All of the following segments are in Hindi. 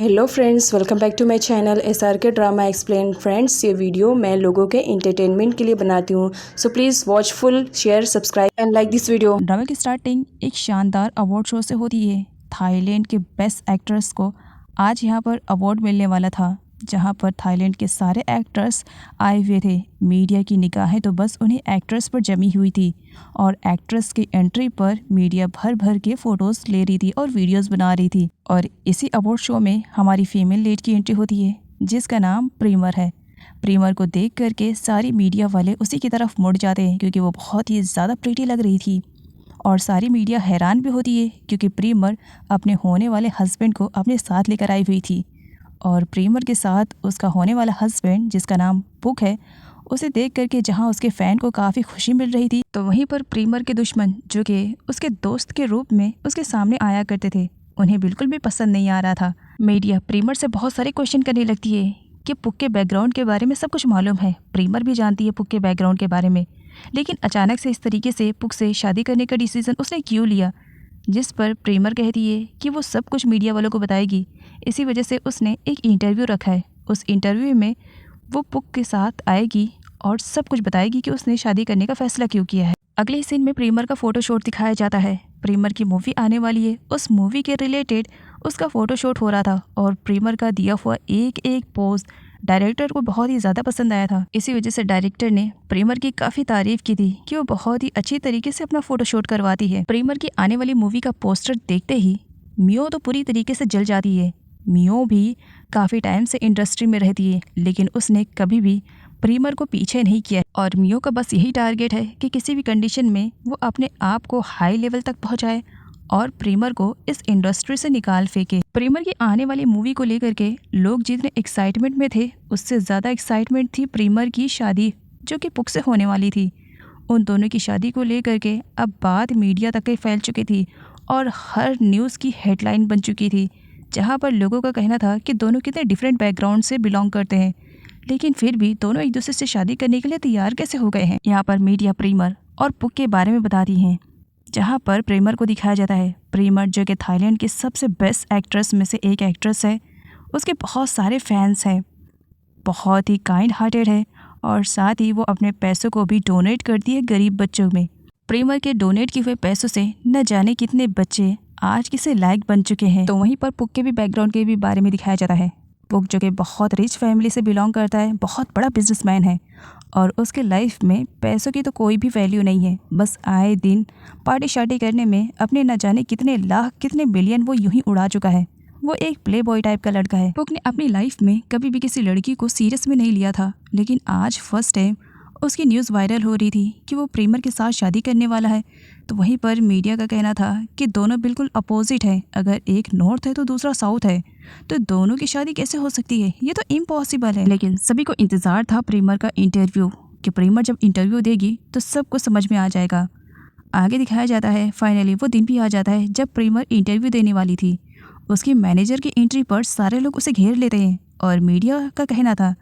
Hello friends, welcome back to my channel SRK drama explain. Friends, ये वीडियो मैं लोगों के एंटरटेनमेंट के लिए बनाती हूँ, so please watch full, share, subscribe and like this video. Drama की स्टार्टिंग एक शानदार अवार्ड शो से होती है। थाईलैंड के बेस्ट एक्ट्रेस को आज यहाँ पर अवार्ड मिलने वाला था, जहाँ पर थाईलैंड के सारे एक्टर्स आए हुए थे। मीडिया की निगाहें तो बस उन्हें एक्ट्रेस पर जमी हुई थी और एक्ट्रेस की एंट्री पर मीडिया भर भर के फ़ोटोज़ ले रही थी और वीडियोस बना रही थी। और इसी अवार्ड शो में हमारी फीमेल लीड की एंट्री होती है, जिसका नाम प्रीमर है। प्रीमर को देख करके सारी मीडिया वाले उसी की तरफ मुड़ जाते हैं, क्योंकि वो बहुत ही ज़्यादा प्रीटी लग रही थी। और सारी मीडिया हैरान भी होती है, क्योंकि प्रीमर अपने होने वाले हस्बैंड को अपने साथ लेकर आई हुई थी। और प्रीमर के साथ उसका होने वाला हस्बैंड, जिसका नाम पुक है, उसे देख करके जहाँ उसके फ़ैन को काफ़ी खुशी मिल रही थी, तो वहीं पर प्रीमर के दुश्मन, जो कि उसके दोस्त के रूप में उसके सामने आया करते थे, उन्हें बिल्कुल भी पसंद नहीं आ रहा था। मीडिया प्रीमर से बहुत सारे क्वेश्चन करने लगती है कि पुक के बैकग्राउंड के बारे में सब कुछ मालूम है। प्रीमर भी जानती है पुक के बैकग्राउंड के बारे में, लेकिन अचानक से इस तरीके से पुक से शादी करने का डिसीज़न उसने क्यों लिया, जिस पर प्रीमर कहती है कि वो सब कुछ मीडिया वालों को बताएगी। इसी वजह से उसने एक इंटरव्यू रखा है। उस इंटरव्यू में वो पुक के साथ आएगी और सब कुछ बताएगी कि उसने शादी करने का फैसला क्यों किया है। अगले सीन में प्रीमर का फ़ोटोशूट दिखाया जाता है। प्रीमर की मूवी आने वाली है, उस मूवी के रिलेटेड उसका फ़ोटोशूट हो रहा था और प्रीमर का दिया हुआ एक एक पोज डायरेक्टर को बहुत ही ज़्यादा पसंद आया था। इसी वजह से डायरेक्टर ने प्रीमर की काफ़ी तारीफ की थी कि वो बहुत ही अच्छी तरीके से अपना फ़ोटोशूट करवाती है। प्रीमर की आने वाली मूवी का पोस्टर देखते ही मियो तो पूरी तरीके से जल जाती है। मियो भी काफ़ी टाइम से इंडस्ट्री में रहती है, लेकिन उसने कभी भी प्रीमर को पीछे नहीं किया और मियो का बस यही टारगेट है कि किसी भी कंडीशन में वो अपने आप को हाई लेवल तक पहुंचाए और प्रीमर को इस इंडस्ट्री से निकाल फेंके। प्रीमर की आने वाली मूवी को लेकर के लोग जितने एक्साइटमेंट में थे, उससे ज़्यादा एक्साइटमेंट थी प्रीमर की शादी, जो कि पुक से होने वाली थी। उन दोनों की शादी को लेकर के अब बात मीडिया तक फैल चुकी थी और हर न्यूज़ की हेडलाइन बन चुकी थी, जहाँ पर लोगों का कहना था कि दोनों कितने डिफरेंट बैकग्राउंड से बिलोंग करते हैं, लेकिन फिर भी दोनों एक दूसरे से शादी करने के लिए तैयार कैसे हो गए हैं। यहाँ पर मीडिया प्रीमर और पुक के बारे में बताती हैं, जहाँ पर प्रीमर को दिखाया जाता है। प्रीमर, जो कि थाईलैंड की सबसे बेस्ट एक्ट्रेस में से एक एक्ट्रेस है, उसके बहुत सारे फैंस हैं, बहुत ही काइंड हार्टेड है और साथ ही वो अपने पैसों को भी डोनेट करती है गरीब बच्चों में। प्रीमर के डोनेट किए हुए पैसों से न जाने कितने बच्चे आज किसे लायक बन चुके हैं। तो वहीं पर पुक के भी बैकग्राउंड के भी बारे में दिखाया जाता है। पुक, जो कि बहुत रिच फैमिली से बिलोंग करता है, बहुत बड़ा बिजनेसमैन है और उसके लाइफ में पैसों की तो कोई भी वैल्यू नहीं है। बस आए दिन पार्टी शार्टी करने में अपने न जाने कितने लाख कितने बिलियन वो यूं ही उड़ा चुका है। वो एक प्ले बॉय टाइप का लड़का है। पुक ने अपनी लाइफ में कभी भी किसी लड़की को सीरियस में नहीं लिया था, लेकिन आज फर्स्ट टाइम उसकी न्यूज़ वायरल हो रही थी कि वो प्रीमर के साथ शादी करने वाला है। तो वहीं पर मीडिया का कहना था कि दोनों बिल्कुल अपोजिट हैं। अगर एक नॉर्थ है तो दूसरा साउथ है, तो दोनों की शादी कैसे हो सकती है, ये तो इम्पॉसिबल है। लेकिन सभी को इंतज़ार था प्रीमर का इंटरव्यू, कि प्रीमर जब इंटरव्यू देगी तो सबको समझ में आ जाएगा। आगे दिखाया जाता है, फाइनली वो दिन भी आ जाता है जब प्रीमर इंटरव्यू देने वाली थी। उसकी मैनेजर की एंट्री पर सारे लोग उसे घेर लेते हैं और मीडिया का कहना था,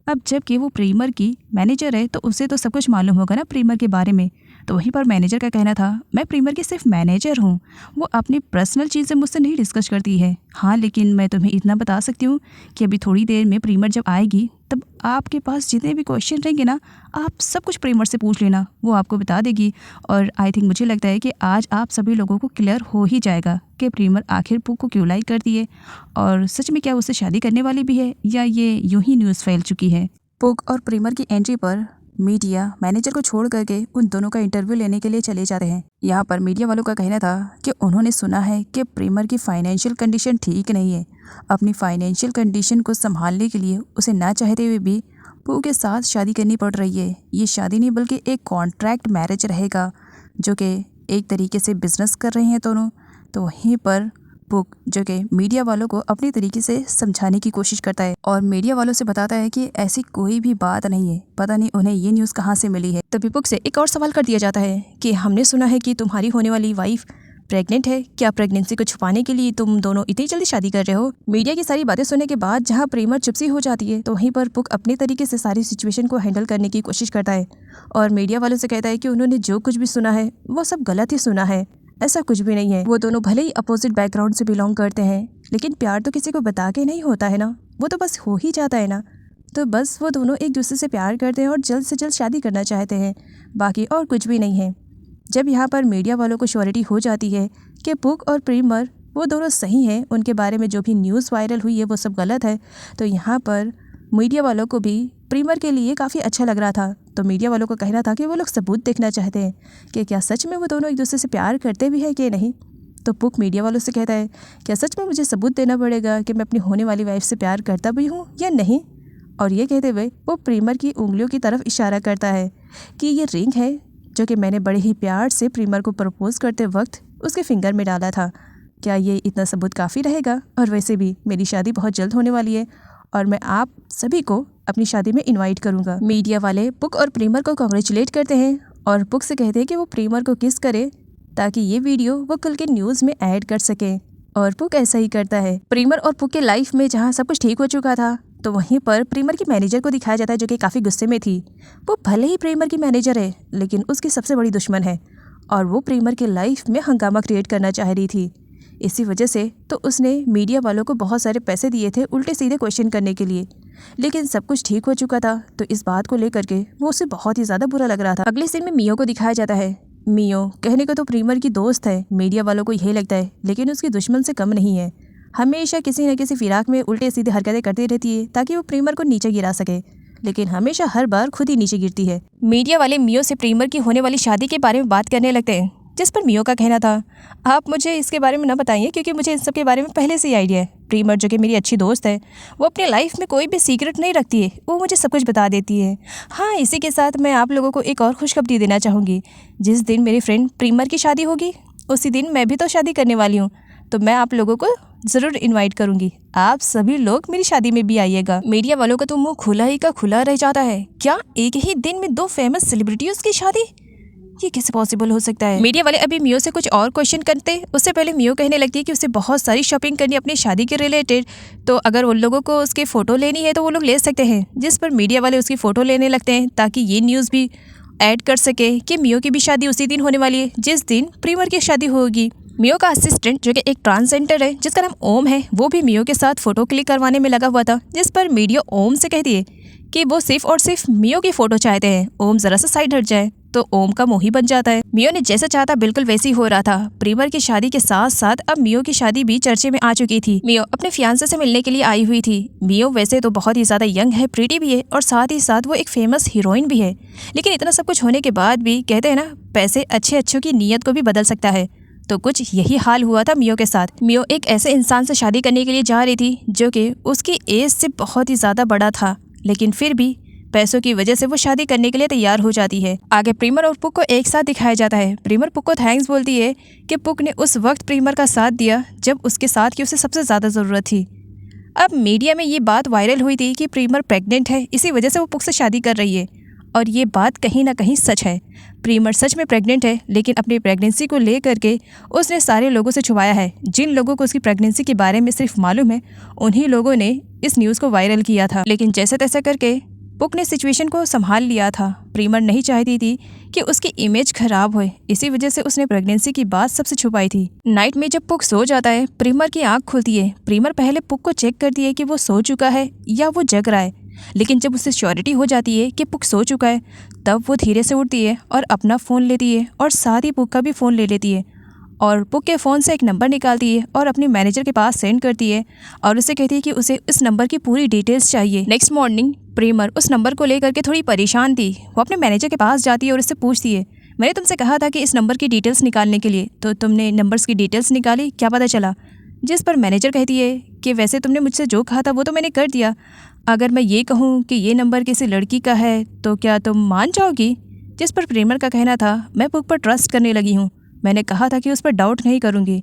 अब जबकि वो प्रीमर की मैनेजर है तो उसे तो सब कुछ मालूम होगा ना प्रीमर के बारे में। तो वहीं पर मैनेजर का कहना था, मैं प्रीमर की सिर्फ मैनेजर हूँ, वो अपनी पर्सनल चीज़ें मुझसे नहीं डिस्कस करती है। हाँ, लेकिन मैं तुम्हें इतना बता सकती हूँ कि अभी थोड़ी देर में प्रीमर जब आएगी तब आपके पास जितने भी क्वेश्चन रहेंगे ना, आप सब कुछ प्रीमर से पूछ लेना, वो आपको बता देगी। और आई थिंक मुझे लगता है कि आज आप सभी लोगों को क्लियर हो ही जाएगा कि प्रीमर आखिर पुक को क्यों लाइक करती है और सच में क्या उससे शादी करने वाली भी है या ये यूं ही न्यूज़ फैल चुकी है। पुक और प्रीमर की एंट्री पर मीडिया मैनेजर को छोड़ करके उन दोनों का इंटरव्यू लेने के लिए चले जाते हैं। यहाँ पर मीडिया वालों का कहना था कि उन्होंने सुना है कि प्रीमर की फाइनेंशियल कंडीशन ठीक नहीं है। अपनी फाइनेंशियल कंडीशन को संभालने के लिए उसे ना चाहते हुए भी पुक के साथ शादी करनी पड़ रही है। ये शादी नहीं बल्कि एक कॉन्ट्रैक्ट मैरिज रहेगा, जो कि एक तरीके से बिजनेस कर रहे हैं दोनों। तो वहीं पर पुक, जो कि मीडिया वालों को अपनी तरीके से समझाने की कोशिश करता है और मीडिया वालों से बताता है कि ऐसी कोई भी बात नहीं है, पता नहीं उन्हें ये न्यूज़ कहाँ से मिली है। तभी पुक से एक और सवाल कर दिया जाता है कि हमने सुना है कि तुम्हारी होने वाली वाइफ प्रेग्नेंट है, क्या प्रेगनेंसी को छुपाने के लिए तुम दोनों इतनी जल्दी शादी कर रहे हो। मीडिया की सारी बातें सुनने के बाद जहाँ प्रीमर चुपसी हो जाती है, तो वहीं पर पुक अपने तरीके से सारी सिचुएशन को हैंडल करने की कोशिश करता है और मीडिया वालों से कहता है कि उन्होंने जो कुछ भी सुना है वो सब गलत ही सुना है। ऐसा कुछ भी नहीं है। वो दोनों भले ही अपोजिट बैकग्राउंड से बिलोंग करते हैं, लेकिन प्यार तो किसी को बता के नहीं होता है ना, वो तो बस हो ही जाता है ना। तो बस वो दोनों एक दूसरे से प्यार करते हैं और जल्द से जल्द शादी करना चाहते हैं, बाकी और कुछ भी नहीं है। जब यहाँ पर मीडिया वालों को श्योरिटी हो जाती है कि पुक और प्रीमर वो दोनों सही हैं, उनके बारे में जो भी न्यूज़ वायरल हुई है वो सब गलत है, तो यहाँ पर मीडिया वालों को भी प्रीमर के लिए काफ़ी अच्छा लग रहा था। तो मीडिया वालों का कहना था कि वो लोग सबूत देखना चाहते हैं कि क्या सच में वो दोनों एक दूसरे से प्यार करते भी हैं कि नहीं। तो पुक मीडिया वालों से कहता है, क्या सच में मुझे सबूत देना पड़ेगा कि मैं अपनी होने वाली वाइफ से प्यार करता भी हूँ या नहीं। और ये कहते हुए वो प्रीमर की उंगलियों की तरफ इशारा करता है कि ये रिंग है जो कि मैंने बड़े ही प्यार से प्रीमर को प्रपोज करते वक्त उसके फिंगर में डाला था। क्या ये इतना सबूत काफ़ी रहेगा? और वैसे भी मेरी शादी बहुत जल्द होने वाली है और मैं आप सभी को अपनी शादी में इनवाइट करूंगा। मीडिया वाले पुक और प्रीमर को कॉन्ग्रेचुलेट करते हैं और पुक से कहते हैं कि वो प्रीमर को किस करे ताकि ये वीडियो वो कल के न्यूज़ में ऐड कर सके। और पुक ऐसा ही करता है। प्रीमर और पुक के लाइफ में जहाँ सब कुछ ठीक हो चुका था, तो वहीं पर प्रीमर की मैनेजर को दिखाया जाता है जो कि काफ़ी गुस्से में थी। वो भले ही प्रीमर की मैनेजर है, लेकिन उसकी सबसे बड़ी दुश्मन है और वो प्रीमर के लाइफ में हंगामा क्रिएट करना चाह रही थी। इसी वजह से तो उसने मीडिया वालों को बहुत सारे पैसे दिए थे उल्टे सीधे क्वेश्चन करने के लिए, लेकिन सब कुछ ठीक हो चुका था। तो इस बात को लेकर के वो उसे बहुत ही ज़्यादा बुरा लग रहा था। अगले सीन में मियो को दिखाया जाता है। मियो कहने को तो प्रीमर की दोस्त है, मीडिया वालों को यही लगता है, लेकिन उसकी दुश्मन से कम नहीं है। हमेशा किसी न किसी फिराक में उल्टे सीधे हरकतें करती रहती है ताकि वो प्रीमर को नीचे गिरा सके, लेकिन हमेशा हर बार खुद ही नीचे गिरती है। मीडिया वाले मियो से प्रीमर की होने वाली शादी के बारे में बात करने लगते हैं, जिस पर मियो का कहना था, आप मुझे इसके बारे में ना बताइए क्योंकि मुझे इन सब के बारे में पहले से ही आइडिया है। प्रीमर जो कि मेरी अच्छी दोस्त है, वो अपनी लाइफ में कोई भी सीक्रेट नहीं रखती है, वो मुझे सब कुछ बता देती है। हाँ, इसी के साथ मैं आप लोगों को एक और खुशखबरी देना चाहूँगी। जिस दिन मेरी फ्रेंड प्रीमर की शादी होगी उसी दिन मैं भी तो शादी करने वाली हूँ, तो मैं आप लोगों को ज़रूर इनवाइट करूँगी। आप सभी लोग मेरी शादी में भी आइएगा। मीडिया वालों का तो मुँह खुला ही का खुला रह जाता है। क्या एक ही दिन में 2 फेमस सेलिब्रिटीज़ की शादी? ये कैसे पॉसिबल हो सकता है? मीडिया वाले अभी मियो से कुछ और क्वेश्चन करते, उससे पहले मियो कहने लगती है कि उसे बहुत सारी शॉपिंग करनी अपनी शादी के रिलेटेड, तो अगर उन लोगों को उसकी फ़ोटो लेनी है तो वो लोग ले सकते हैं। जिस पर मीडिया वाले उसकी फ़ोटो लेने लगते हैं ताकि ये न्यूज़ भी ऐड कर सके कि मियो की भी शादी उसी दिन होने वाली है जिस दिन प्रीमर की शादी होगी। मियो का असिस्टेंट जो कि एक ट्रांसजेंडर है जिसका नाम ओम है, वो भी मियो के साथ फ़ोटो क्लिक करवाने में लगा हुआ था, जिस पर मीडिया ओम से कहती है कि वो सिर्फ और सिर्फ मियो की फ़ोटो चाहते हैं, ओम ज़रा सा साइड हट जाए। तो ओम का मुँह ही बन जाता है। मियो ने जैसा चाहता बिल्कुल वैसे ही हो रहा था। प्रीमर की शादी के साथ साथ अब मियो की शादी भी चर्चे में आ चुकी थी। मियो अपने फियांसे से मिलने के लिए आई हुई थी। मियो वैसे तो बहुत ही ज़्यादा यंग है, प्रीटी भी है और साथ ही साथ वो एक फेमस हीरोइन भी है, लेकिन इतना सब कुछ होने के बाद भी कहते हैं ना, पैसे अच्छे अच्छों की नीयत को भी बदल सकता है। तो कुछ यही हाल हुआ था मियो के साथ। मियो एक ऐसे इंसान से शादी करने के लिए जा रही थी जो कि उसकी एज से बहुत ही ज़्यादा बड़ा था, लेकिन फिर भी पैसों की वजह से वो शादी करने के लिए तैयार हो जाती है। आगे प्रीमर और पुक को एक साथ दिखाया जाता है। प्रीमर पुक को थैंक्स बोलती है कि पुक ने उस वक्त प्रीमर का साथ दिया जब उसके साथ की उसे सबसे ज़्यादा ज़रूरत थी। अब मीडिया में ये बात वायरल हुई थी कि प्रीमर प्रेग्नेंट है, इसी वजह से वो पुक से शादी कर रही है, और ये बात कहीं ना कहीं सच है। प्रीमर सच में प्रेग्नेंट है, लेकिन अपनी प्रेगनेंसी को ले करके उसने सारे लोगों से छुपाया है। जिन लोगों को उसकी प्रेगनेंसी के बारे में सिर्फ मालूम है, उन्हीं लोगों ने इस न्यूज़ को वायरल किया था। लेकिन जैसे तैसे करके पुक ने सिचुएशन को संभाल लिया था। प्रीमर नहीं चाहती थी कि उसकी इमेज खराब होए, इसी वजह से उसने प्रेगनेंसी की बात सबसे छुपाई थी। नाइट में जब पुक सो जाता है, प्रीमर की आंख खुलती है। प्रीमर पहले पुक को चेक करती है कि वो सो चुका है या वो जग रहा है, लेकिन जब उसे श्योरिटी हो जाती है कि पुक सो चुका है, तब वो धीरे से उठती है और अपना फ़ोन लेती है और साथ ही पुक का भी फ़ोन ले लेती है और पुक के फ़ोन से एक नंबर निकालती है और अपनी मैनेजर के पास सेंड करती है और उसे कहती है कि उसे इस नंबर की पूरी डिटेल्स चाहिए। नेक्स्ट मॉर्निंग प्रीमर उस नंबर को लेकर के थोड़ी परेशान थी। वो अपने मैनेजर के पास जाती है और उससे पूछती है, मैंने तुमसे कहा था कि इस नंबर की डिटेल्स निकालने के लिए, तो तुमने नंबर्स की डिटेल्स निकाली, क्या पता चला? जिस पर मैनेजर कहती है कि वैसे तुमने मुझसे जो कहा था वो तो मैंने कर दिया, अगर मैं ये कहूँ कि ये नंबर किसी लड़की का है तो क्या तुम मान जाओगी? जिस पर प्रीमर का कहना था, मैं पुक पर ट्रस्ट करने लगी हूँ, मैंने कहा था कि उस पर डाउट नहीं करूँगी,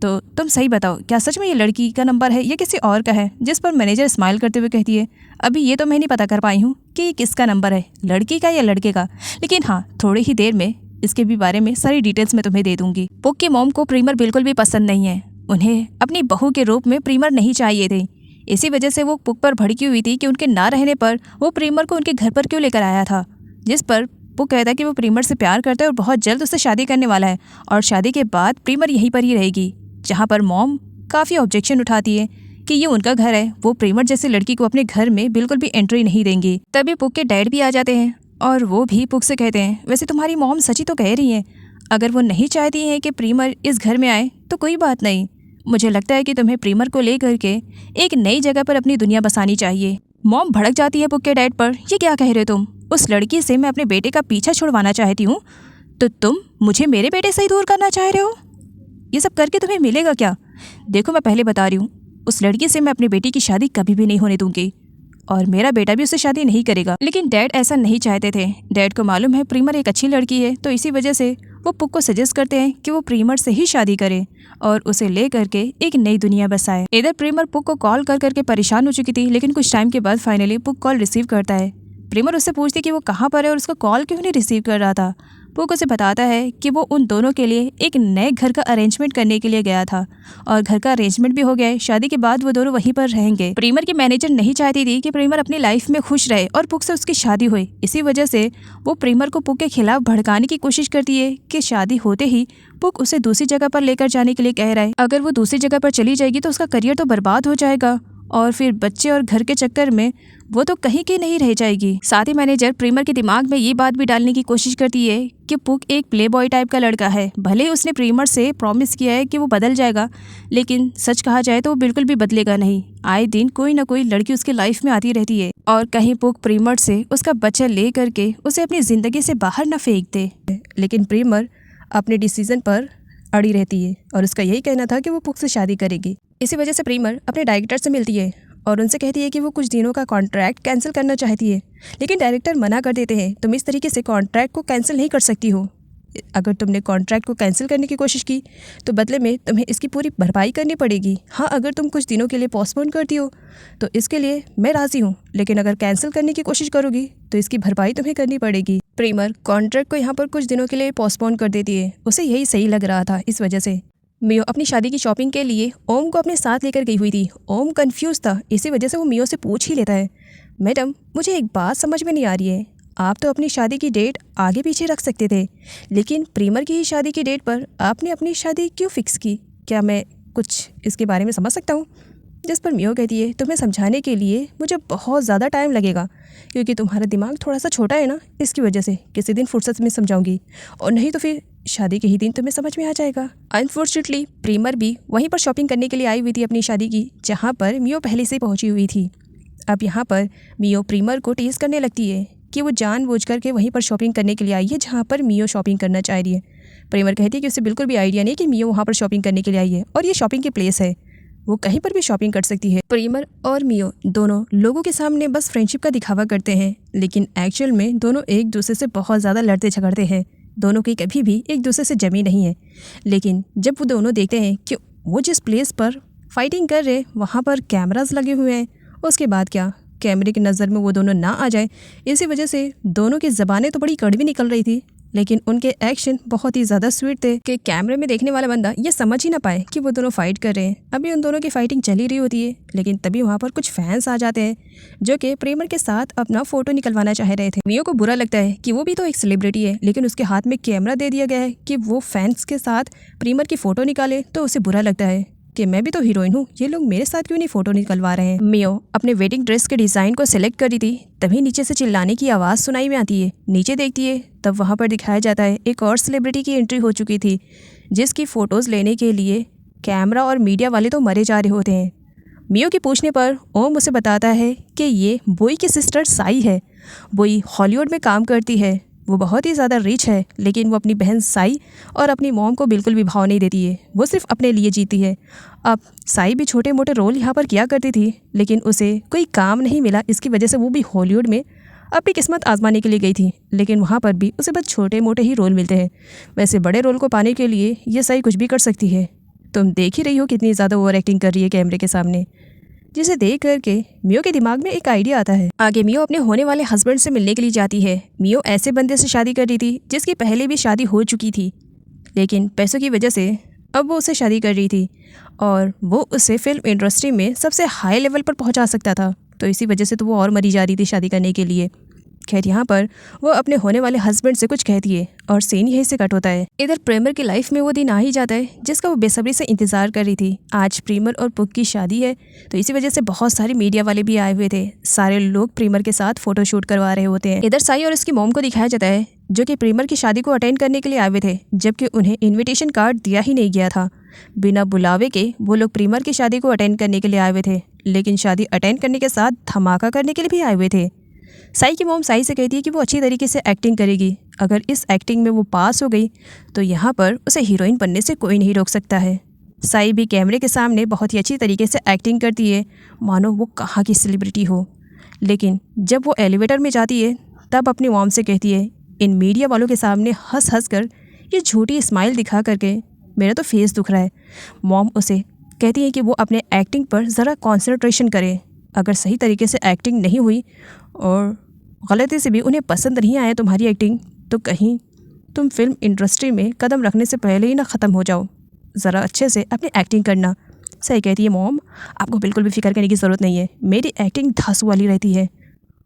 तो तुम सही बताओ क्या सच में ये लड़की का नंबर है या किसी और का है? जिस पर मैनेजर स्माइल करते हुए कहती है, अभी ये तो मैं नहीं पता कर पाई हूँ कि ये किसका नंबर है, लड़की का या लड़के का, लेकिन हाँ थोड़ी ही देर में इसके भी बारे में सारी डिटेल्स मैं तुम्हें दे दूँगी। पुक की मॉम को प्रीमर बिल्कुल भी पसंद नहीं है। उन्हें अपनी बहू के रूप में प्रीमर नहीं चाहिए थे। इसी वजह से वो पुक पर भड़की हुई थी कि उनके ना रहने पर वो प्रीमर को उनके घर पर क्यों लेकर आया था। जिस पर पुक कहता है कि वो प्रीमर से प्यार करता है और बहुत जल्द उससे शादी करने वाला है और शादी के बाद प्रीमर यहीं पर ही रहेगी, जहाँ पर मॉम काफ़ी ऑब्जेक्शन उठाती है कि ये उनका घर है, वो प्रीमर जैसी लड़की को अपने घर में बिल्कुल भी एंट्री नहीं देंगी। तभी पुक के डैड भी आ जाते हैं और वो भी पुक से कहते हैं, वैसे तुम्हारी मॉम सच ही तो कह रही हैं, अगर वो नहीं चाहती हैं कि प्रीमर इस घर में आए तो कोई बात नहीं, मुझे लगता है कि तुम्हें प्रीमर को ले करके एक नई जगह पर अपनी दुनिया बसानी चाहिए। मॉम भड़क जाती है पुक के डैड पर, ये क्या कह रहे हो तुम, उस लड़की से मैं अपने बेटे का पीछा छुड़वाना चाहती हूँ, तो तुम मुझे मेरे बेटे से ही दूर करना चाह रहे हो, ये सब करके तुम्हें मिलेगा क्या? देखो मैं पहले बता रही हूँ, उस लड़की से मैं अपने बेटी की शादी कभी भी नहीं होने दूंगी और मेरा बेटा भी उससे शादी नहीं करेगा। लेकिन डैड ऐसा नहीं चाहते थे। डैड को मालूम है प्रीमर एक अच्छी लड़की है, तो इसी वजह से वो पुक को सजेस्ट करते हैं कि वो प्रीमर से ही शादी करे और उसे ले करके एक नई दुनिया बसाए। इधर प्रीमर पुक को कॉल कर करके परेशान हो चुकी थी, लेकिन कुछ टाइम के बाद फाइनली पुक कॉल रिसीव करता है। प्रीमर उससे पूछती कि वो कहाँ पर है और उसका कॉल क्यों नहीं रिसीव कर रहा था। पुक उसे बताता है कि वो उन दोनों के लिए एक नए घर का अरेंजमेंट करने के लिए गया था और घर का अरेंजमेंट भी हो गया है। शादी के बाद वो दोनों वहीं पर रहेंगे। प्रीमर की मैनेजर नहीं चाहती थी कि प्रीमर अपनी लाइफ में खुश रहे और पुक से उसकी शादी हुई, इसी वजह से वो प्रीमर को पुक के खिलाफ भड़काने की कोशिश करती है कि शादी होते ही पुक उसे दूसरी जगह पर लेकर जाने के लिए कह रहा है। अगर वो दूसरी जगह पर चली जाएगी तो उसका करियर तो बर्बाद हो जाएगा और फिर बच्चे और घर के चक्कर में वो तो कहीं की नहीं रह जाएगी। साथ ही मैनेजर प्रीमर के दिमाग में ये बात भी डालने की कोशिश करती है कि पुक एक प्ले बॉय टाइप का लड़का है। भले ही उसने प्रीमर से प्रॉमिस किया है कि वो बदल जाएगा, लेकिन सच कहा जाए तो वो बिल्कुल भी बदलेगा नहीं। आए दिन कोई ना कोई लड़की उसकी लाइफ में आती रहती है और कहीं पुक प्रीमर से उसका बच्चा ले करके उसे अपनी ज़िंदगी से बाहर न फेंक दे। लेकिन प्रीमर अपने डिसीजन पर अड़ी रहती है और उसका यही कहना था कि वो पुक से शादी करेगी। इसी वजह से प्रीमर अपने डायरेक्टर से मिलती है और उनसे कहती है कि वो कुछ दिनों का कॉन्ट्रैक्ट कैंसिल करना चाहती है, लेकिन डायरेक्टर मना कर देते हैं, तुम इस तरीके से कॉन्ट्रैक्ट को कैंसिल नहीं कर सकती हो। अगर तुमने कॉन्ट्रैक्ट को कैंसिल करने की कोशिश की तो बदले में तुम्हें इसकी पूरी भरपाई करनी पड़ेगी। हाँ, अगर तुम कुछ दिनों के लिए पोस्टपोन करती हो तो इसके लिए मैं राज़ी हूँ, लेकिन अगर कैंसिल करने की कोशिश करोगी तो इसकी भरपाई तुम्हें करनी पड़ेगी। प्रीमर कॉन्ट्रैक्ट को यहाँ पर कुछ दिनों के लिए पोस्टपोन कर देती है, उसे यही सही लग रहा था। इस वजह से मियो अपनी शादी की शॉपिंग के लिए ओम को अपने साथ लेकर गई हुई थी। ओम कंफ्यूज था, इसी वजह से वो मियो से पूछ ही लेता है, मैडम मुझे एक बात समझ में नहीं आ रही है, आप तो अपनी शादी की डेट आगे पीछे रख सकते थे, लेकिन प्रीमर की ही शादी की डेट पर आपने अपनी शादी क्यों फिक्स की? क्या मैं कुछ इसके बारे में समझ सकता हूँ? जिस पर मियो कहती है, तुम्हें समझाने के लिए मुझे बहुत ज़्यादा टाइम लगेगा, क्योंकि तुम्हारा दिमाग थोड़ा सा छोटा है ना, इसकी वजह से किसी दिन फुर्सत में समझाऊंगी, और नहीं तो फिर शादी के ही दिन तुम्हें समझ में आ जाएगा। अनफॉर्चुनेटली प्रीमर भी वहीं पर शॉपिंग करने के लिए आई हुई थी अपनी शादी की, जहाँ पर मियो पहले से पहुँची हुई थी। अब यहाँ पर मियो प्रीमर को टीज़ करने लगती है कि वो जानबूझ करके वहीं पर शॉपिंग करने के लिए आई है जहाँ पर मियो शॉपिंग करना चाह रही है। प्रीमर कहती है कि उसे बिल्कुल भी आइडिया नहीं कि मियो वहाँ पर शॉपिंग करने के लिए आई है और ये शॉपिंग की प्लेस है, वो कहीं पर भी शॉपिंग कर सकती है। प्रीमर और मियो दोनों लोगों के सामने बस फ्रेंडशिप का दिखावा करते हैं, लेकिन एक्चुअल में दोनों एक दूसरे से बहुत ज़्यादा लड़ते झगड़ते हैं। दोनों की कभी भी एक दूसरे से जमी नहीं है, लेकिन जब वो दोनों देखते हैं कि वो जिस प्लेस पर फाइटिंग कर रहे वहाँ पर कैमरास लगे हुए हैं, उसके बाद क्या कैमरे की नज़र में वो दोनों ना आ जाए, इसी वजह से दोनों की ज़बानें तो बड़ी कड़वी निकल रही थी, लेकिन उनके एक्शन बहुत ही ज़्यादा स्वीट थे कि कैमरे में देखने वाला बंदा ये समझ ही ना पाए कि वो दोनों फाइट कर रहे हैं। अभी उन दोनों की फाइटिंग चली रही होती है, लेकिन तभी वहाँ पर कुछ फैंस आ जाते हैं जो कि प्रीमर के साथ अपना फ़ोटो निकलवाना चाह रहे थे। मियो को बुरा लगता है कि वो भी तो एक सेलिब्रिटी है, लेकिन उसके हाथ में कैमरा दे दिया गया है कि वो फैंस के साथ प्रीमर की फ़ोटो निकाले, तो उसे बुरा लगता है कि मैं भी तो हीरोइन हूँ, ये लोग मेरे साथ क्यों नहीं फ़ोटो निकलवा रहे हैं। मियो अपने वेडिंग ड्रेस के डिज़ाइन को सिलेक्ट करी थी, तभी नीचे से चिल्लाने की आवाज़ सुनाई में आती है। नीचे देखती है तब वहाँ पर दिखाया जाता है एक और सेलिब्रिटी की एंट्री हो चुकी थी, जिसकी फ़ोटोज़ लेने के लिए कैमरा और मीडिया वाले तो मरे जा रहे होते हैं। मियो के पूछने पर ओम उसे बताता है कि ये बोई की सिस्टर साई है। बोई हॉलीवुड में काम करती है, वो बहुत ही ज़्यादा रिच है, लेकिन वो अपनी बहन साई और अपनी मॉम को बिल्कुल भी भाव नहीं देती है, वो सिर्फ अपने लिए जीती है। अब साई भी छोटे मोटे रोल यहाँ पर किया करती थी, लेकिन उसे कोई काम नहीं मिला, इसकी वजह से वो भी हॉलीवुड में अपनी किस्मत आजमाने के लिए गई थी, लेकिन वहाँ पर भी उसे बस छोटे मोटे ही रोल मिलते हैं। वैसे बड़े रोल को पाने के लिए ये साई कुछ भी कर सकती है। तुम देख ही रही हो कितनी ज़्यादा ओवर एक्टिंग कर रही है कैमरे के सामने, जिसे देख करके मियो के दिमाग में एक आइडिया आता है। आगे मियो अपने होने वाले हस्बैंड से मिलने के लिए जाती है। मियो ऐसे बंदे से शादी कर रही थी जिसकी पहले भी शादी हो चुकी थी, लेकिन पैसों की वजह से अब वो उसे शादी कर रही थी और वो उसे फिल्म इंडस्ट्री में सबसे हाई लेवल पर पहुंचा सकता था, तो इसी वजह से तो वो और मरी जा रही थी शादी करने के लिए। खैर यहाँ पर वो अपने होने वाले हस्बैंड से कुछ कहती है और सीन यहीं से कट होता है। इधर प्रेमर की लाइफ में वो दिन आ ही जाता है जिसका वो बेसब्री से इंतजार कर रही थी। आज प्रेमर और पुक की शादी है, तो इसी वजह से बहुत सारे मीडिया वाले भी आए हुए थे। सारे लोग प्रेमर के साथ फोटोशूट करवा रहे होते हैं। इधर साई और इसकी मॉम को दिखाया जाता है जो कि प्रेमर की शादी को अटेंड करने के लिए आए हुए थे, जबकि उन्हें इन्विटेशन कार्ड दिया ही नहीं गया था। बिना बुलावे के वो लोग प्रेमर की शादी को अटेंड करने के लिए आए हुए थे, लेकिन शादी अटेंड करने के साथ धमाका करने के लिए भी आए हुए थे। साई की मॉम साई से कहती है कि वो अच्छी तरीके से एक्टिंग करेगी, अगर इस एक्टिंग में वो पास हो गई तो यहाँ पर उसे हीरोइन बनने से कोई नहीं रोक सकता है। साई भी कैमरे के सामने बहुत ही अच्छी तरीके से एक्टिंग करती है, मानो वो कहाँ की सेलिब्रिटी हो। लेकिन जब वो एलिवेटर में जाती है तब अपनी मॉम से कहती है, इन मीडिया वालों के सामने हंस हंस कर ये झूठी स्माइल दिखा करके मेरा तो फेस दुख रहा है। मॉम उसे कहती है कि वो अपने एक्टिंग पर ज़रा कंसंट्रेशन करे। अगर सही तरीके से एक्टिंग नहीं हुई और गलती से भी उन्हें पसंद नहीं आया तुम्हारी एक्टिंग, तो कहीं तुम फिल्म इंडस्ट्री में कदम रखने से पहले ही ना ख़त्म हो जाओ। ज़रा अच्छे से अपनी एक्टिंग करना। सही कहती है मॉम, आपको बिल्कुल भी फिक्र करने की ज़रूरत नहीं है, मेरी एक्टिंग धांसू वाली रहती है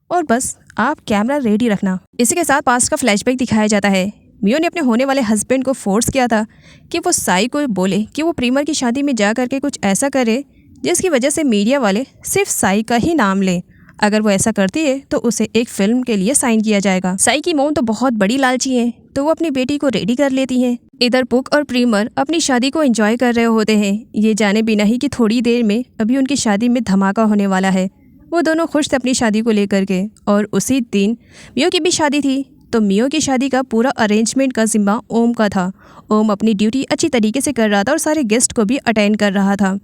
और बस आप कैमरा रेडी रखना। इसी के साथ पास्ट का फ्लैशबैक दिखाया जाता है। मियो ने अपने होने वाले हस्बैंड को फोर्स किया था कि वो साई को बोले कि वो प्रेमर की शादी में जा करके कुछ ऐसा करे जिसकी वजह से मीडिया वाले सिर्फ साई का ही नाम लें। अगर वो ऐसा करती है तो उसे एक फिल्म के लिए साइन किया जाएगा। साई की मॉम तो बहुत बड़ी लालची है, तो वो अपनी बेटी को रेडी कर लेती है। इधर पुक और प्रेमर अपनी शादी को एंजॉय कर रहे होते हैं, ये जाने बिना ही कि थोड़ी देर में अभी उनकी शादी में धमाका होने वाला है। वो दोनों खुश थे अपनी शादी को लेकर के, और उसी दिन मियो की भी शादी थी। तो मियो की शादी का पूरा अरेंजमेंट का जिम्मा ओम का था। ओम अपनी ड्यूटी अच्छी तरीके से कर रहा था और सारे गेस्ट को भी अटेंड कर रहा था,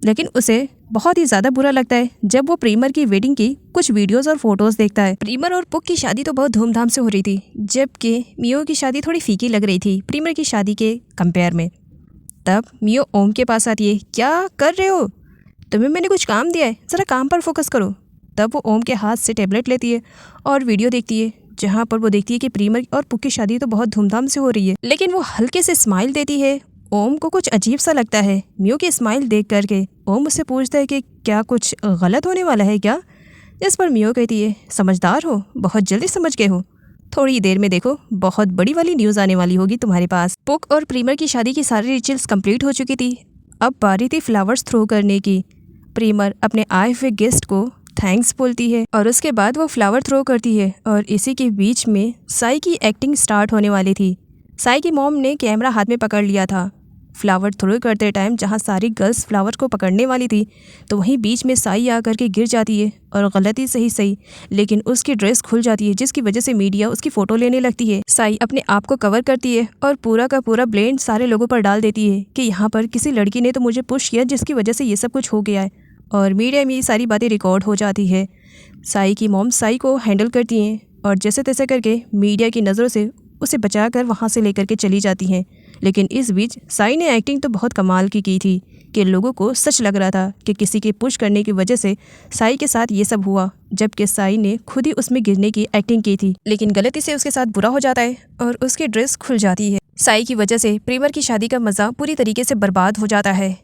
लेकिन उसे बहुत ही ज़्यादा बुरा लगता है जब वो प्रेमर की वेडिंग की कुछ वीडियोस और फोटोज़ देखता है। प्रेमर और पुक की शादी तो बहुत धूमधाम से हो रही थी, जबकि मियो की शादी थोड़ी फीकी लग रही थी प्रेमर की शादी के कंपेयर में। तब मियो ओम के पास आती है, क्या कर रहे हो, तुम्हें मैंने कुछ काम दिया है, ज़रा काम पर फोकस करो। तब वो ओम के हाथ से टैबलेट लेती है और वीडियो देखती है, जहाँ पर वो देखती है कि प्रेमर और पुक की शादी तो बहुत धूमधाम से हो रही है, लेकिन वो हल्के से स्माइल देती है। ओम को कुछ अजीब सा लगता है मियो की स्माइल देख करके। ओम उससे पूछता है कि क्या कुछ गलत होने वाला है क्या, इस पर मियो कहती है, समझदार हो, बहुत जल्दी समझ गए हो, थोड़ी देर में देखो बहुत बड़ी वाली न्यूज़ आने वाली होगी तुम्हारे पास। पुक और प्रेमर की शादी की सारी रिचुअल्स कंप्लीट हो चुकी थी, अब बारी थी फ्लावर्स थ्रो करने की। प्रेमर अपने आए हुए गेस्ट को थैंक्स बोलती है और उसके बाद वो फ्लावर थ्रो करती है, और इसी के बीच में साई की एक्टिंग स्टार्ट होने वाली थी। साई की मॉम ने कैमरा हाथ में पकड़ लिया था। फ्लावर थ्रो करते टाइम जहाँ सारी गर्ल्स फ्लावर को पकड़ने वाली थी, तो वहीं बीच में साई आकर के गिर जाती है, और गलती से ही सही, लेकिन उसकी ड्रेस खुल जाती है, जिसकी वजह से मीडिया उसकी फ़ोटो लेने लगती है। साई अपने आप को कवर करती है और पूरा का पूरा ब्लेम सारे लोगों पर डाल देती है कि यहाँ पर किसी लड़की ने तो मुझे पुश किया जिसकी वजह से ये सब कुछ हो गया है, और मीडिया में ये सारी बातें रिकॉर्ड हो जाती है। साई की मॉम साई को हैंडल करती हैं और जैसे तैसे करके मीडिया की नज़रों से उसे बचाकर वहाँ से लेकर के चली जाती हैं। लेकिन इस बीच साई ने एक्टिंग तो बहुत कमाल की थी कि लोगों को सच लग रहा था कि किसी के पुश करने की वजह से साई के साथ ये सब हुआ, जबकि साई ने खुद ही उसमें गिरने की एक्टिंग की थी, लेकिन गलती से उसके साथ बुरा हो जाता है और उसकी ड्रेस खुल जाती है। साई की वजह से प्रेमर की शादी का मज़ा पूरी तरीके से बर्बाद हो जाता है।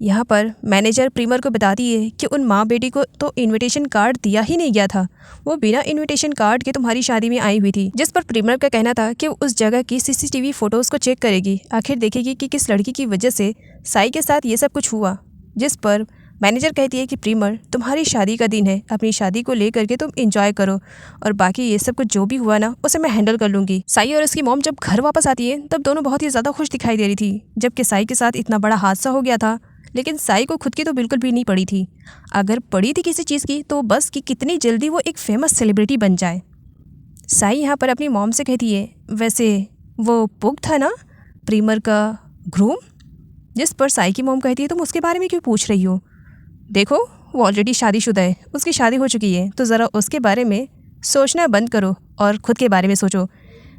यहाँ पर मैनेजर प्रेमर को बताती है कि उन माँ बेटी को तो इनविटेशन कार्ड दिया ही नहीं गया था, वो बिना इनविटेशन कार्ड के तुम्हारी शादी में आई हुई थी। जिस पर प्रेमर का कहना था कि उस जगह की सीसीटीवी फोटोज़ को चेक करेगी, आखिर देखेगी कि किस लड़की की वजह से साई के साथ ये सब कुछ हुआ। जिस पर मैनेजर कहती है कि प्रेमर, तुम्हारी शादी का दिन है, अपनी शादी को ले करके तुम इंजॉय करो, और बाकी ये सब कुछ जो भी हुआ ना उसे मैं हैंडल कर लूँगी। साई और उसकी मॉम जब घर वापस आती है तब दोनों बहुत ही ज़्यादा खुश दिखाई दे रही थी, जबकि साई के साथ इतना बड़ा हादसा हो गया था, लेकिन साई को खुद की तो बिल्कुल भी नहीं पड़ी थी। अगर पड़ी थी किसी चीज़ की तो बस कि कितनी जल्दी वो एक फेमस सेलिब्रिटी बन जाए। साई यहाँ पर अपनी मॉम से कहती है, वैसे वो पुक था ना प्रेमर का ग्रूम? जिस पर साई की मॉम कहती है, तुम उसके बारे में क्यों पूछ रही हो, देखो वो ऑलरेडी शादीशुदा है, उसकी शादी हो चुकी है, तो ज़रा उसके बारे में सोचना बंद करो और ख़ुद के बारे में सोचो।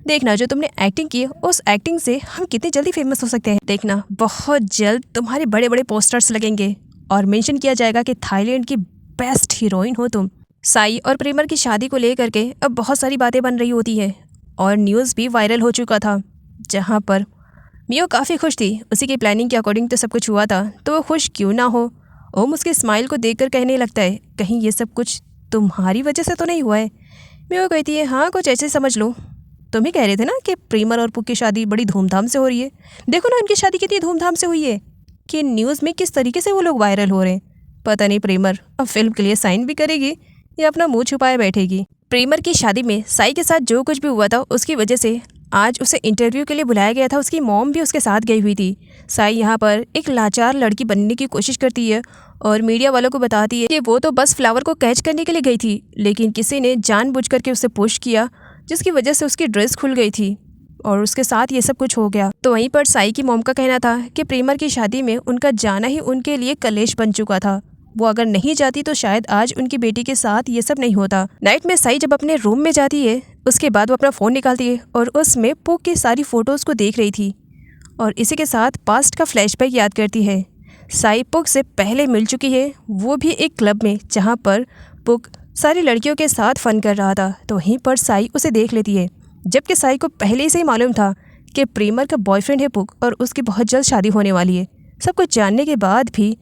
देखना जो तुमने एक्टिंग की है उस एक्टिंग से हम कितने जल्दी फेमस हो सकते हैं। देखना बहुत जल्द तुम्हारे बड़े बड़े पोस्टर्स लगेंगे और मेंशन किया जाएगा कि थाईलैंड की बेस्ट हीरोइन हो तुम। साई और प्रेमर की शादी को लेकर के अब बहुत सारी बातें बन रही होती है और न्यूज़ भी वायरल हो चुका था, जहाँ पर मियो काफ़ी खुश थी। उसी की प्लानिंग के अकॉर्डिंग तो सब कुछ हुआ था, तो वो खुश क्यों ना हो। ओम उसके स्माइल को देखकर कहने लगता है, कहीं ये सब कुछ तुम्हारी वजह से तो नहीं हुआ है। मियो कहती है हाँ कुछ ऐसे समझ लो। तुम ही कह रहे थे ना कि प्रीमर और पुक की शादी बड़ी धूमधाम से हो रही है। देखो ना इनकी शादी कितनी धूमधाम से हुई है कि न्यूज़ में किस तरीके से वो लोग वायरल हो रहे हैं। पता नहीं प्रीमर अब फिल्म के लिए साइन भी करेगी या अपना मुंह छुपाए बैठेगी। प्रीमर की शादी में साई के साथ जो कुछ भी हुआ था उसकी वजह से आज उसे इंटरव्यू के लिए बुलाया गया था। उसकी मॉम भी उसके साथ गई हुई थी। साई यहाँ पर एक लाचार लड़की बनने की कोशिश करती है और मीडिया वालों को बताती है कि वो तो बस फ्लावर को कैच करने के लिए गई थी, लेकिन किसी ने जानबूझ करके उसे पुश किया जिसकी वजह से उसकी ड्रेस खुल गई थी और उसके साथ ये सब कुछ हो गया। तो वहीं पर साई की मॉम का कहना था कि प्रीमर की शादी में उनका जाना ही उनके लिए कलेश बन चुका था। वो अगर नहीं जाती तो शायद आज उनकी बेटी के साथ ये सब नहीं होता। नाइट में साई जब अपने रूम में जाती है उसके बाद वो अपना फ़ोन निकालती है और उसमें पुक की सारी फ़ोटोज़ को देख रही थी और इसी के साथ पास्ट का फ्लैशबैक याद करती है। साई पुक से पहले मिल चुकी है, वो भी एक क्लब में जहाँ पर पुक सारी लड़कियों के साथ फ़न कर रहा था। तो वहीं पर साई उसे देख लेती है, जबकि साई को पहले से ही मालूम था कि प्रीमर का बॉयफ्रेंड है पुक और उसकी बहुत जल्द शादी होने वाली है। सब कुछ जानने के बाद भी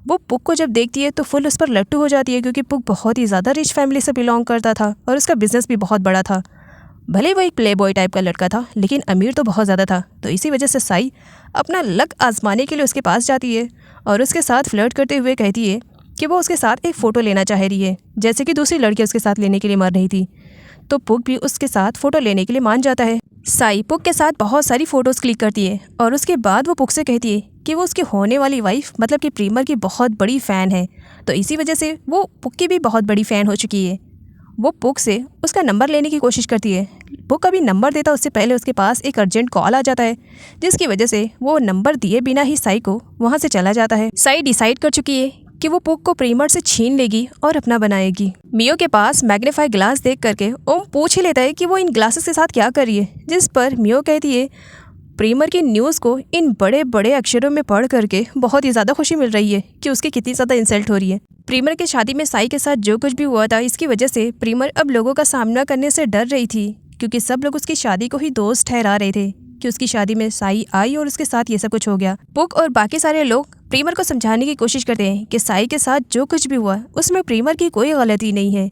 वो पुक को जब देखती है तो फुल उस पर लट्टू हो जाती है, क्योंकि पुक बहुत ही ज़्यादा रिच फैमिली से बिलोंग करता था और उसका बिजनेस भी बहुत बड़ा था। भले वो एक प्ले बॉय टाइप का लड़का था लेकिन अमीर तो बहुत ज़्यादा था। तो इसी वजह से साई अपना लक आजमाने के लिए उसके पास जाती है और उसके साथ फ्लर्ट करते हुए कहती है कि वो उसके साथ एक फ़ोटो लेना चाह रही है, जैसे कि दूसरी लड़की उसके साथ लेने के लिए मर रही थी। तो पुक भी उसके साथ फ़ोटो लेने के लिए मान जाता है। साई पुक के साथ बहुत सारी फ़ोटोज़ क्लिक करती है और उसके बाद वो पुक से कहती है कि वो उसकी होने वाली वाइफ मतलब कि प्रीमर की बहुत बड़ी फ़ैन है। तो इसी वजह से वो पुक की भी बहुत बड़ी फ़ैन हो चुकी है। वो पुक से उसका नंबर लेने की कोशिश करती है। पुक अभी नंबर देता उससे पहले उसके पास एक अर्जेंट कॉल आ जाता है, जिसकी वजह से वो नंबर दिए बिना ही साई को वहाँ से चला जाता है। साई डिसाइड कर चुकी है कि वो पुक को प्रीमर से छीन लेगी और अपना बनाएगी। मियो के पास मैग्नीफाई ग्लास देख करके ओम पूछ ही लेता है कि वो इन ग्लासेस के साथ क्या कर रही है, जिस पर मियो कहती है प्रीमर की न्यूज़ को इन बड़े बड़े अक्षरों में पढ़ करके बहुत ही ज़्यादा खुशी मिल रही है कि उसकी कितनी ज़्यादा इंसल्ट हो रही है। प्रीमर की शादी में साई के साथ जो कुछ भी हुआ था इसकी वजह से प्रीमर अब लोगों का सामना करने से डर रही थी, क्योंकि सब लोग उसकी शादी को ही दोस्त ठहरा रहे थे कि उसकी शादी में साई आई और उसके साथ ये सब कुछ हो गया। पुक और बाकी सारे लोग प्रीमर को समझाने की कोशिश करते हैं कि साई के साथ जो कुछ भी हुआ उसमें प्रीमर की कोई गलती नहीं है।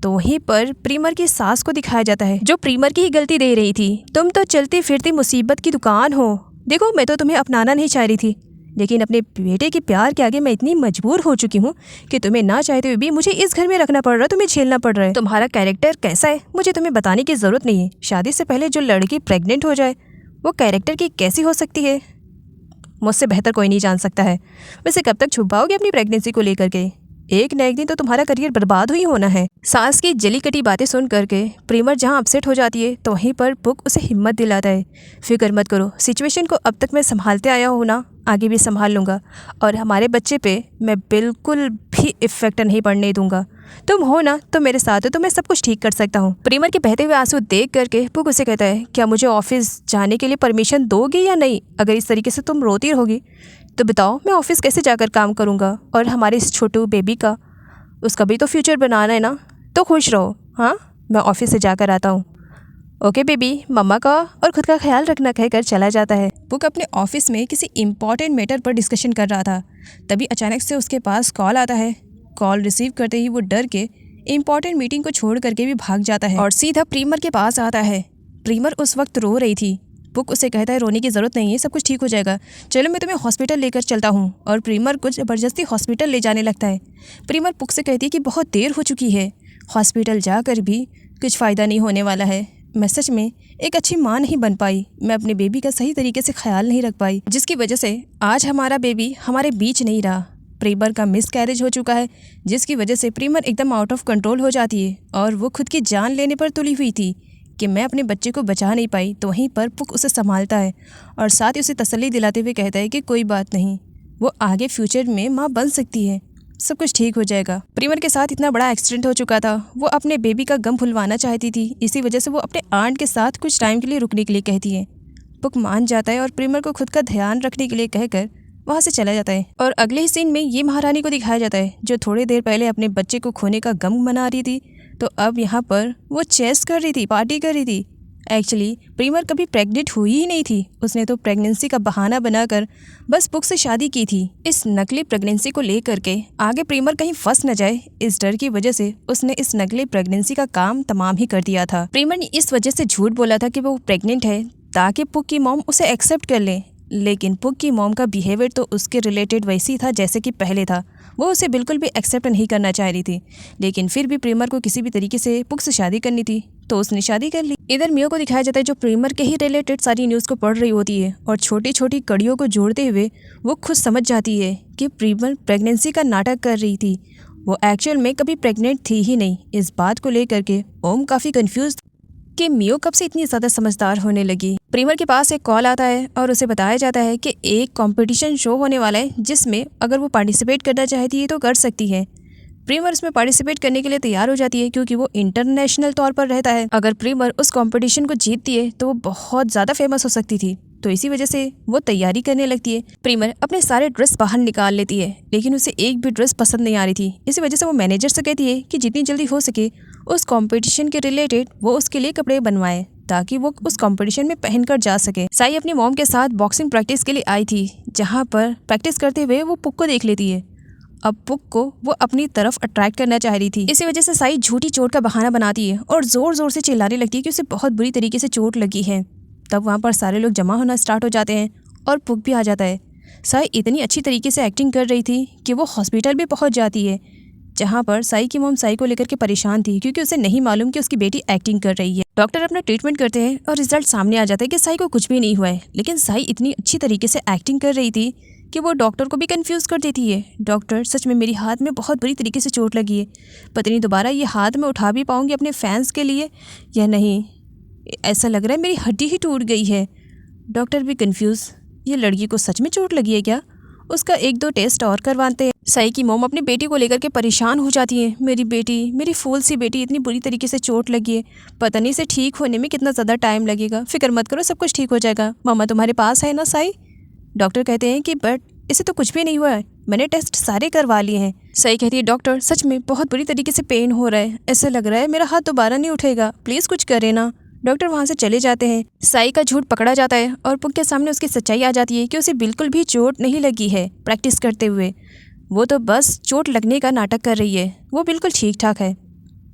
तो वहीं पर प्रीमर की सास को दिखाया जाता है, जो प्रीमर की ही गलती दे रही थी। तुम तो चलती फिरती मुसीबत की दुकान हो। देखो मैं तो तुम्हें अपनाना नहीं चाह रही थी, लेकिन अपने बेटे के प्यार के आगे मैं इतनी मजबूर हो चुकी हूँ कि तुम्हें ना चाहते हुए भी मुझे इस घर में रखना पड़ रहा है, तुम्हें झेलना पड़ रहा है। तुम्हारा कैरेक्टर कैसा है मुझे तुम्हें बताने की ज़रूरत नहीं है। शादी से पहले जो लड़की प्रेग्नेंट हो जाए वो कैरेक्टर की कैसी हो सकती है, मुझसे बेहतर कोई नहीं जान सकता है। वैसे कब तक छुपाओगे अपनी प्रेगनेंसी को लेकर के? एक न एक दिन तो तुम्हारा करियर बर्बाद ही होना है। सास की जली कटी बातें सुन करके प्रीमर जहां अपसेट हो जाती है तो वहीं पर पुक उसे हिम्मत दिलाता है, फिक्र मत करो, सिचुएशन को अब तक मैं संभालते आया हूँ ना, आगे भी संभाल लूँगा और हमारे बच्चे पे मैं बिल्कुल भी इफेक्ट नहीं पड़ने दूंगा। तुम हो ना, तो मेरे साथ हो तो मैं सब कुछ ठीक कर सकता हूँ। प्रीमर के बहते हुए आंसू देख करके पुक उसे कहता है, क्या मुझे ऑफिस जाने के लिए परमिशन दोगे या नहीं? अगर इस तरीके से तुम रोती रहोगी तो बताओ मैं ऑफिस कैसे जाकर काम करूँगा? और हमारे इस छोटू बेबी का, उसका भी तो फ्यूचर बनाना है ना, तो खुश रहो। हाँ, मैं ऑफिस से जाकर आता हूँ। ओके बेबी, मम्मा का और खुद का ख्याल रखना कहकर चला जाता है। पुक अपने ऑफिस में किसी इम्पॉर्टेंट मैटर पर डिस्कशन कर रहा था, तभी अचानक से उसके पास कॉल आता है। कॉल रिसीव करते ही वो डर के इम्पॉर्टेंट मीटिंग को छोड़ करके भी भाग जाता है और सीधा प्रीमर के पास आता है। प्रीमर उस वक्त रो रही थी। पुक उसे कहता है रोने की ज़रूरत नहीं है, सब कुछ ठीक हो जाएगा, चलो मैं तुम्हें हॉस्पिटल लेकर चलता हूँ। और प्रीमर को ज़बरदस्ती हॉस्पिटल ले जाने लगता है। प्रीमर पुक से कहती है कि बहुत देर हो चुकी है, हॉस्पिटल जाकर भी कुछ फ़ायदा नहीं होने वाला है। मैं सच में एक अच्छी माँ नहीं बन पाई, मैं अपने बेबी का सही तरीके से ख्याल नहीं रख पाई, जिसकी वजह से आज हमारा बेबी हमारे बीच नहीं रहा। प्रीमर का मिस कैरेज हो चुका है, जिसकी वजह से प्रीमर एकदम आउट ऑफ कंट्रोल हो जाती है और वो खुद की जान लेने पर तुली हुई थी कि मैं अपने बच्चे को बचा नहीं पाई। तो वहीं पर पुक उसे संभालता है और साथ ही उसे तसल्ली दिलाते हुए कहता है कि कोई बात नहीं, वो आगे फ्यूचर में माँ बन सकती है, सब कुछ ठीक हो जाएगा। प्रीमर के साथ इतना बड़ा एक्सीडेंट हो चुका था, वो अपने बेबी का गम भुलवाना चाहती थी, इसी वजह से वो अपने आंट के साथ कुछ टाइम के लिए रुकने के लिए कहती है। पुक मान जाता है और प्रीमर को खुद का ध्यान रखने के लिए कहकर वहाँ से चला जाता है। और अगले ही सीन में ये महारानी को दिखाया जाता है, जो थोड़ी देर पहले अपने बच्चे को खोने का गम मना रही थी, तो अब यहाँ पर वो चेस कर रही थी, पार्टी कर रही थी। एक्चुअली प्रीमर कभी प्रेग्नेंट हुई ही नहीं थी। उसने तो प्रेगनेंसी का बहाना बनाकर बस पुक से शादी की थी। इस नकली प्रेगनेंसी को लेकर के आगे प्रीमर कहीं फंस न जाए, इस डर की वजह से उसने इस नकली प्रेगनेंसी का काम तमाम ही कर दिया था। प्रीमर ने इस वजह से झूठ बोला था कि वो प्रेग्नेंट है ताकि पुक की मॉम उसे एक्सेप्ट कर ले, लेकिन पुक की मॉम का बिहेवियर तो उसके रिलेटेड वैसी था जैसे कि पहले था। वो उसे बिल्कुल भी एक्सेप्ट नहीं करना चाह रही थी, लेकिन फिर भी प्रीमर को किसी भी तरीके से पुक से शादी करनी थी तो उसने शादी कर ली। इधर मियो को दिखाया जाता है जो प्रीमर के ही रिलेटेड सारी न्यूज़ को पढ़ रही होती है और छोटी छोटी कड़ियों को जोड़ते हुए वो खुद समझ जाती है कि प्रीमर प्रेगनेंसी का नाटक कर रही थी। वो एक्चुअल में कभी प्रेग्नेंट थी ही नहीं। इस बात को लेकर के ओम काफ़ी कन्फ्यूज कि मियो कब से इतनी ज़्यादा समझदार होने लगी। प्रीमर के पास एक कॉल आता है और उसे बताया जाता है कि एक कंपटीशन शो होने वाला है जिसमें अगर वो पार्टिसिपेट करना चाहती है तो कर सकती है। प्रीमर उसमें पार्टिसिपेट करने के लिए तैयार हो जाती है क्योंकि वो इंटरनेशनल तौर पर रहता है। अगर प्रीमर उस कंपटीशन को जीतती है तो वो बहुत ज़्यादा फेमस हो सकती थी, तो इसी वजह से वो तैयारी करने लगती है। प्रीमर अपने सारे ड्रेस बाहर निकाल लेती है, लेकिन उसे एक भी ड्रेस पसंद नहीं आ रही थी। इसी वजह से वो मैनेजर से कहती है कि जितनी जल्दी हो सके उस कंपटीशन के रिलेटेड वो उसके लिए कपड़े बनवाए ताकि वो उस कंपटीशन में पहनकर जा सके। साई अपनी मॉम के साथ बॉक्सिंग प्रैक्टिस के लिए आई थी, जहाँ पर प्रैक्टिस करते हुए वो पुक को देख लेती है। अब पुक को वो अपनी तरफ अट्रैक्ट करना चाह रही थी। इसी वजह से साई झूठी चोट का बहाना बनाती है और ज़ोर ज़ोर से चिल्लाने लगती है कि उसे बहुत बुरी तरीके से चोट लगी है। तब वहाँ पर सारे लोग जमा होना स्टार्ट हो जाते हैं और पुक भी आ जाता है। साई इतनी अच्छी तरीके से एक्टिंग कर रही थी कि वो हॉस्पिटल भी पहुँच जाती है, जहाँ पर साई की मॉम साई को लेकर के परेशान थी क्योंकि उसे नहीं मालूम कि उसकी बेटी एक्टिंग कर रही है। डॉक्टर अपना ट्रीटमेंट करते हैं और रिजल्ट सामने आ जाता है कि साई को कुछ भी नहीं हुआ है, लेकिन साई इतनी अच्छी तरीके से एक्टिंग कर रही थी कि वो डॉक्टर को भी कंफ्यूज कर देती है। डॉक्टर, सच में मेरी हाथ में बहुत बुरी तरीके से चोट लगी है, पता नहीं दोबारा ये हाथ में उठा भी पाऊँगी अपने फैंस के लिए या नहीं। ऐसा लग रहा है मेरी हड्डी ही टूट गई है। डॉक्टर भी कंफ्यूज, ये लड़की को सच में चोट लगी है क्या? उसका 1-2 टेस्ट और करवाते हैं। साई की मॉम अपनी बेटी को लेकर के परेशान हो जाती है। मेरी बेटी, मेरी फूल सी बेटी इतनी बुरी तरीके से चोट लगी है, पता नहीं इसे ठीक होने में कितना ज़्यादा टाइम लगेगा। फिक्र मत करो, सब कुछ ठीक हो जाएगा। मामा तुम्हारे पास है ना साई? डॉक्टर कहते हैं कि बट इसे तो कुछ भी नहीं हुआ है, मैंने टेस्ट सारे करवा लिए हैं। साई कहती है डॉक्टर सच में बहुत बुरी तरीके से पेन हो रहा है, ऐसा लग रहा है मेरा हाथ दोबारा नहीं उठेगा, प्लीज़ कुछ करें ना। डॉक्टर वहाँ से चले जाते हैं। साई का झूठ पकड़ा जाता है और पुक के सामने उसकी सच्चाई आ जाती है कि उसे बिल्कुल भी चोट नहीं लगी है प्रैक्टिस करते हुए, वो तो बस चोट लगने का नाटक कर रही है, वो बिल्कुल ठीक ठाक है।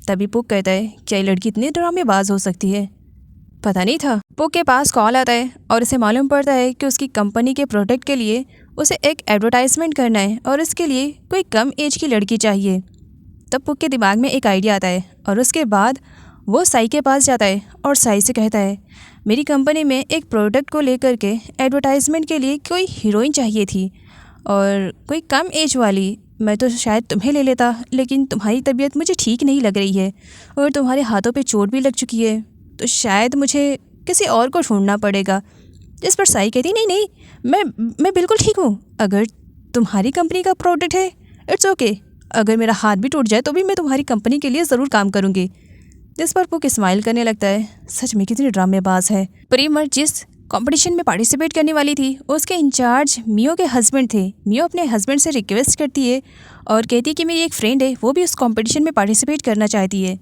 तभी पुक कहता है क्या ये लड़की इतनी ड्रामेबाज हो सकती है, पता नहीं था। पुक के पास कॉल आता है और उसे मालूम पड़ता है कि उसकी कंपनी के प्रोडक्ट के लिए उसे एक एडवर्टाइजमेंट करना है और इसके लिए कोई कम एज की लड़की चाहिए। तब पुक के दिमाग में एक आइडिया आता है और उसके बाद वो साई के पास जाता है और साई से कहता है मेरी कंपनी में एक प्रोडक्ट को लेकर के एडवर्टाइजमेंट के लिए कोई हीरोइन चाहिए थी और कोई कम एज वाली। मैं तो शायद तुम्हें ले लेता, लेकिन तुम्हारी तबीयत मुझे ठीक नहीं लग रही है और तुम्हारे हाथों पे चोट भी लग चुकी है, तो शायद मुझे किसी और को ढूंढना पड़ेगा। जिस पर साई कहती नहीं नहीं, मैं बिल्कुल ठीक हूँ, अगर तुम्हारी कंपनी का प्रोडक्ट है इट्स ओके, अगर मेरा हाथ भी टूट जाए तो भी मैं तुम्हारी कंपनी के लिए ज़रूर काम करूँगी। जिस पर पुक स्माइल करने लगता है, सच में कितनी ड्रामेबाज है। प्रीमर जिस कंपटीशन में पार्टिसिपेट करने वाली थी उसके इंचार्ज मियो के हस्बैंड थे। मियो अपने हस्बैंड से रिक्वेस्ट करती है और कहती है कि मेरी एक फ्रेंड है, वो भी उस कंपटीशन में पार्टिसिपेट करना चाहती है,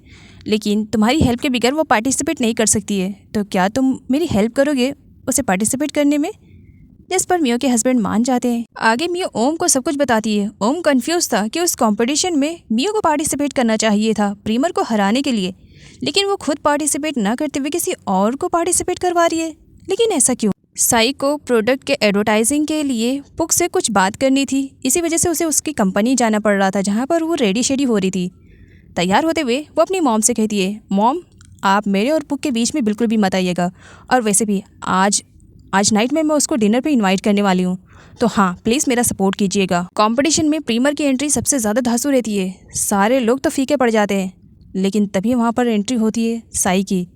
लेकिन तुम्हारी हेल्प के बगैर वो पार्टिसिपेट नहीं कर सकती है, तो क्या तुम मेरी हेल्प करोगे उसे पार्टिसिपेट करने में? जिस पर मियो के हस्बैंड मान जाते हैं। आगे मियो ओम को सब कुछ बताती है। ओम कंफ्यूज था कि उस कंपटीशन में मियो को पार्टिसिपेट करना चाहिए था प्रीमर को हराने के लिए, लेकिन वो खुद पार्टिसिपेट ना करते हुए किसी और को पार्टिसिपेट करवा रही है, लेकिन ऐसा क्यों? साई को प्रोडक्ट के एडवर्टाइजिंग के लिए पुक से कुछ बात करनी थी, इसी वजह से उसे उसकी कंपनी जाना पड़ रहा था जहाँ पर वो रेडी शेडी हो रही थी। तैयार होते हुए वो अपनी मॉम से कहती है मॉम आप मेरे और पुक के बीच में बिल्कुल भी मत आइएगा, और वैसे भी आज नाइट में मैं उसको डिनर पे इनवाइट करने वाली हूँ, तो हाँ प्लीज़ मेरा सपोर्ट कीजिएगा। कंपटीशन में प्रीमर की एंट्री सबसे ज़्यादा धांसू रहती है, सारे लोग तो फीके पड़ जाते हैं, लेकिन तभी वहाँ पर एंट्री होती है साई की।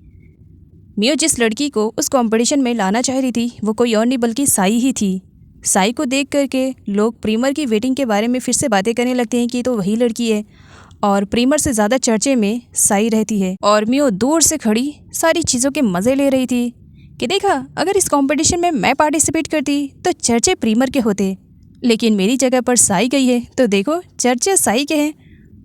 मियो जिस लड़की को उस कंपटीशन में लाना चाह रही थी वो कोई और नहीं बल्कि साई ही थी। साई को देख करके लोग प्रीमर की वेटिंग के बारे में फिर से बातें करने लगते हैं कि तो वही लड़की है, और प्रीमर से ज़्यादा चर्चे में साई रहती है। और मियो दूर से खड़ी सारी चीज़ों के मज़े ले रही थी कि देखा अगर इस कंपटीशन में मैं पार्टिसिपेट करती तो चर्चे प्रीमर के होते, लेकिन मेरी जगह पर साई गई है तो देखो चर्चे साई के हैं,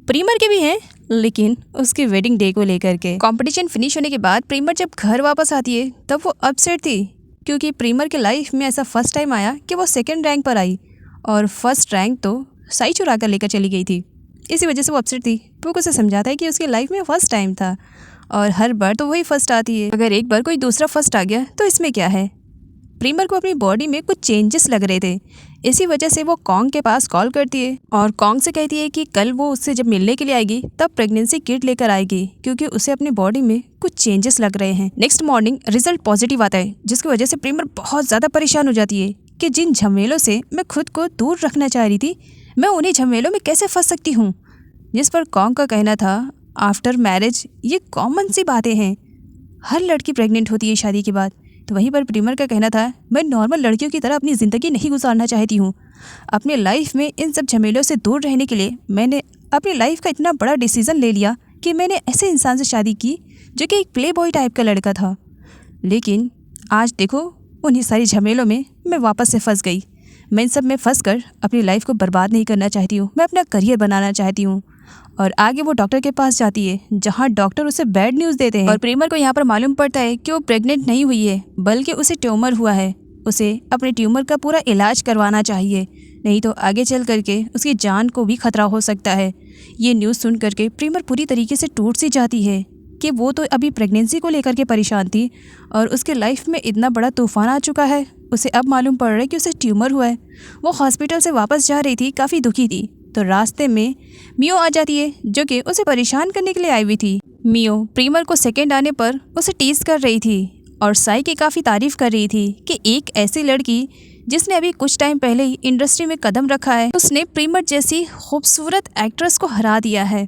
प्रीमर के भी हैं लेकिन उसकी वेडिंग डे को लेकर के। कंपटीशन फिनिश होने के बाद प्रीमर जब घर वापस आती है तब वो अपसेट थी, क्योंकि प्रीमर के लाइफ में ऐसा फर्स्ट टाइम आया कि वो सेकंड रैंक पर आई और फर्स्ट रैंक तो साई चुरा कर लेकर चली गई थी। इसी वजह से वो अपसेट थी। पुक उसे समझाता है कि उसकी लाइफ में फर्स्ट टाइम था और हर बार तो वही फर्स्ट आती है, अगर एक बार कोई दूसरा फर्स्ट आ गया तो इसमें क्या है। प्रीमर को अपनी बॉडी में कुछ चेंजेस लग रहे थे, इसी वजह से वो कॉन्ग के पास कॉल करती है और कॉन्ग से कहती है कि कल वो उससे जब मिलने के लिए आएगी तब प्रेगनेंसी किट लेकर आएगी, क्योंकि उसे अपनी बॉडी में कुछ चेंजेस लग रहे हैं। नेक्स्ट मॉर्निंग रिजल्ट पॉजिटिव आता है, जिसकी वजह से प्रीमर बहुत ज़्यादा परेशान हो जाती है कि जिन झमेलों से मैं खुद को दूर रखना चाह रही थी, मैं उन्हीं झमेलों में कैसे फंस सकती हूँ। जिस पर कॉन्ग का कहना था आफ्टर मैरिज ये कॉमन सी बातें हैं, हर लड़की प्रेग्नेंट होती है शादी के बाद। तो वहीं पर प्रीमर का कहना था मैं नॉर्मल लड़कियों की तरह अपनी ज़िंदगी नहीं गुजारना चाहती हूँ। अपने लाइफ में इन सब झमेलों से दूर रहने के लिए मैंने अपनी लाइफ का इतना बड़ा डिसीज़न ले लिया कि मैंने ऐसे इंसान से शादी की जो कि एक प्ले बॉय टाइप का लड़का था। लेकिन आज देखो उन्हीं सारी झमेलों में मैं वापस से फंस गई। मैं इन सब में फंस कर अपनी लाइफ को बर्बाद नहीं करना चाहती हूँ, मैं अपना करियर बनाना चाहती हूँ। और आगे वो डॉक्टर के पास जाती है, जहाँ डॉक्टर उसे बैड न्यूज़ देते हैं और प्रीमर को यहाँ पर मालूम पड़ता है कि वो प्रेग्नेंट नहीं हुई है, बल्कि उसे ट्यूमर हुआ है। उसे अपने ट्यूमर का पूरा इलाज करवाना चाहिए, नहीं तो आगे चल करके उसकी जान को भी खतरा हो सकता है। ये न्यूज़ सुन करके प्रीमर पूरी तरीके से टूट सी जाती है कि वो तो अभी प्रेगनेंसी को लेकर के परेशान थी और उसके लाइफ में इतना बड़ा तूफान आ चुका है, उसे अब मालूम पड़ रहा है कि उसे ट्यूमर हुआ है। वो हॉस्पिटल से वापस जा रही थी, काफ़ी दुखी थी, तो रास्ते में मियो आ जाती है जो कि उसे परेशान करने के लिए आई हुई थी। मियो प्रीमर को सेकंड आने पर उसे टीज कर रही थी और साई की काफ़ी तारीफ कर रही थी कि एक ऐसी लड़की जिसने अभी कुछ टाइम पहले ही इंडस्ट्री में कदम रखा है, उसने प्रीमर जैसी खूबसूरत एक्ट्रेस को हरा दिया है।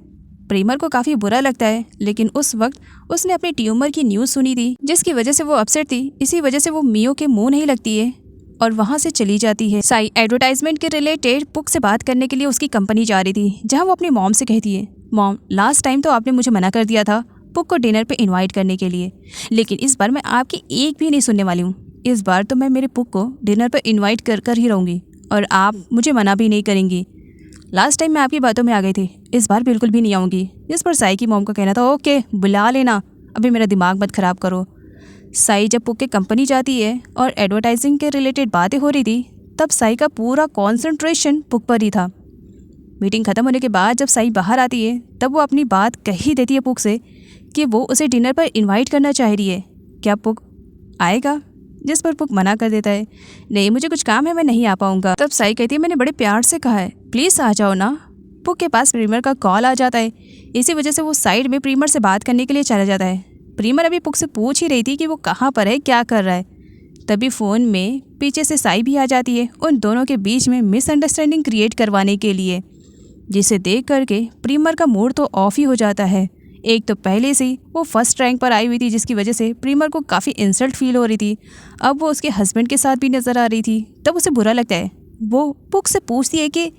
प्रीमर को काफ़ी बुरा लगता है, लेकिन उस वक्त उसने अपने ट्यूमर की न्यूज़ सुनी थी जिसकी वजह से वो अपसेट थी। इसी वजह से वो मियो के मुंह नहीं लगती है और वहाँ से चली जाती है। साई एडवर्टाइजमेंट के रिलेटेड पुक से बात करने के लिए उसकी कंपनी जा रही थी, जहाँ वो अपनी मॉम से कहती है मॉम लास्ट टाइम तो आपने मुझे मना कर दिया था पुक को डिनर पे इनवाइट करने के लिए, लेकिन इस बार मैं आपकी एक भी नहीं सुनने वाली हूँ। इस बार तो मैं मेरे पुक को डिनर पर इन्वाइट कर कर ही रहूँगी और आप मुझे मना भी नहीं करेंगी। लास्ट टाइम मैं आपकी बातों में आ गई थी, इस बार बिल्कुल भी नहीं आऊँगी। जिस पर साई की मॉम का कहना था ओके बुला लेना, अभी मेरा दिमाग मत ख़राब करो। साई जब पुक के कंपनी जाती है और एडवर्टाइजिंग के रिलेटेड बातें हो रही थी, तब साई का पूरा कॉन्सेंट्रेशन पुक पर ही था। मीटिंग ख़त्म होने के बाद जब साई बाहर आती है तब वो अपनी बात कह ही देती है पुक से कि वो उसे डिनर पर इनवाइट करना चाह रही है, क्या पुक आएगा। जिस पर पुक मना कर देता है, नहीं मुझे कुछ काम है, मैं नहीं आ पाऊँगा। तब साई कहती है मैंने बड़े प्यार से कहा है प्लीज़ आ जाओ ना। पुक के पास प्रीमर का कॉल आ जाता है, इसी वजह से वो साइड में प्रीमर से बात करने के लिए चला जाता है। प्रीमर अभी पुक से पूछ ही रही थी कि वो कहाँ पर है, क्या कर रहा है। तभी फ़ोन में पीछे से साई भी आ जाती है उन दोनों के बीच में मिसअंडरस्टैंडिंग क्रिएट करवाने के लिए, जिसे देख करके प्रीमर का मूड तो ऑफ ही हो जाता है। एक तो पहले से ही वो फर्स्ट रैंक पर आई हुई थी, जिसकी वजह से प्रीमर को काफ़ी इंसल्ट फील हो रही थी। अब वो उसके हस्बैंड के साथ भी नज़र आ रही थी, तब उसे बुरा लगता है। वो पुक से पूछती है कि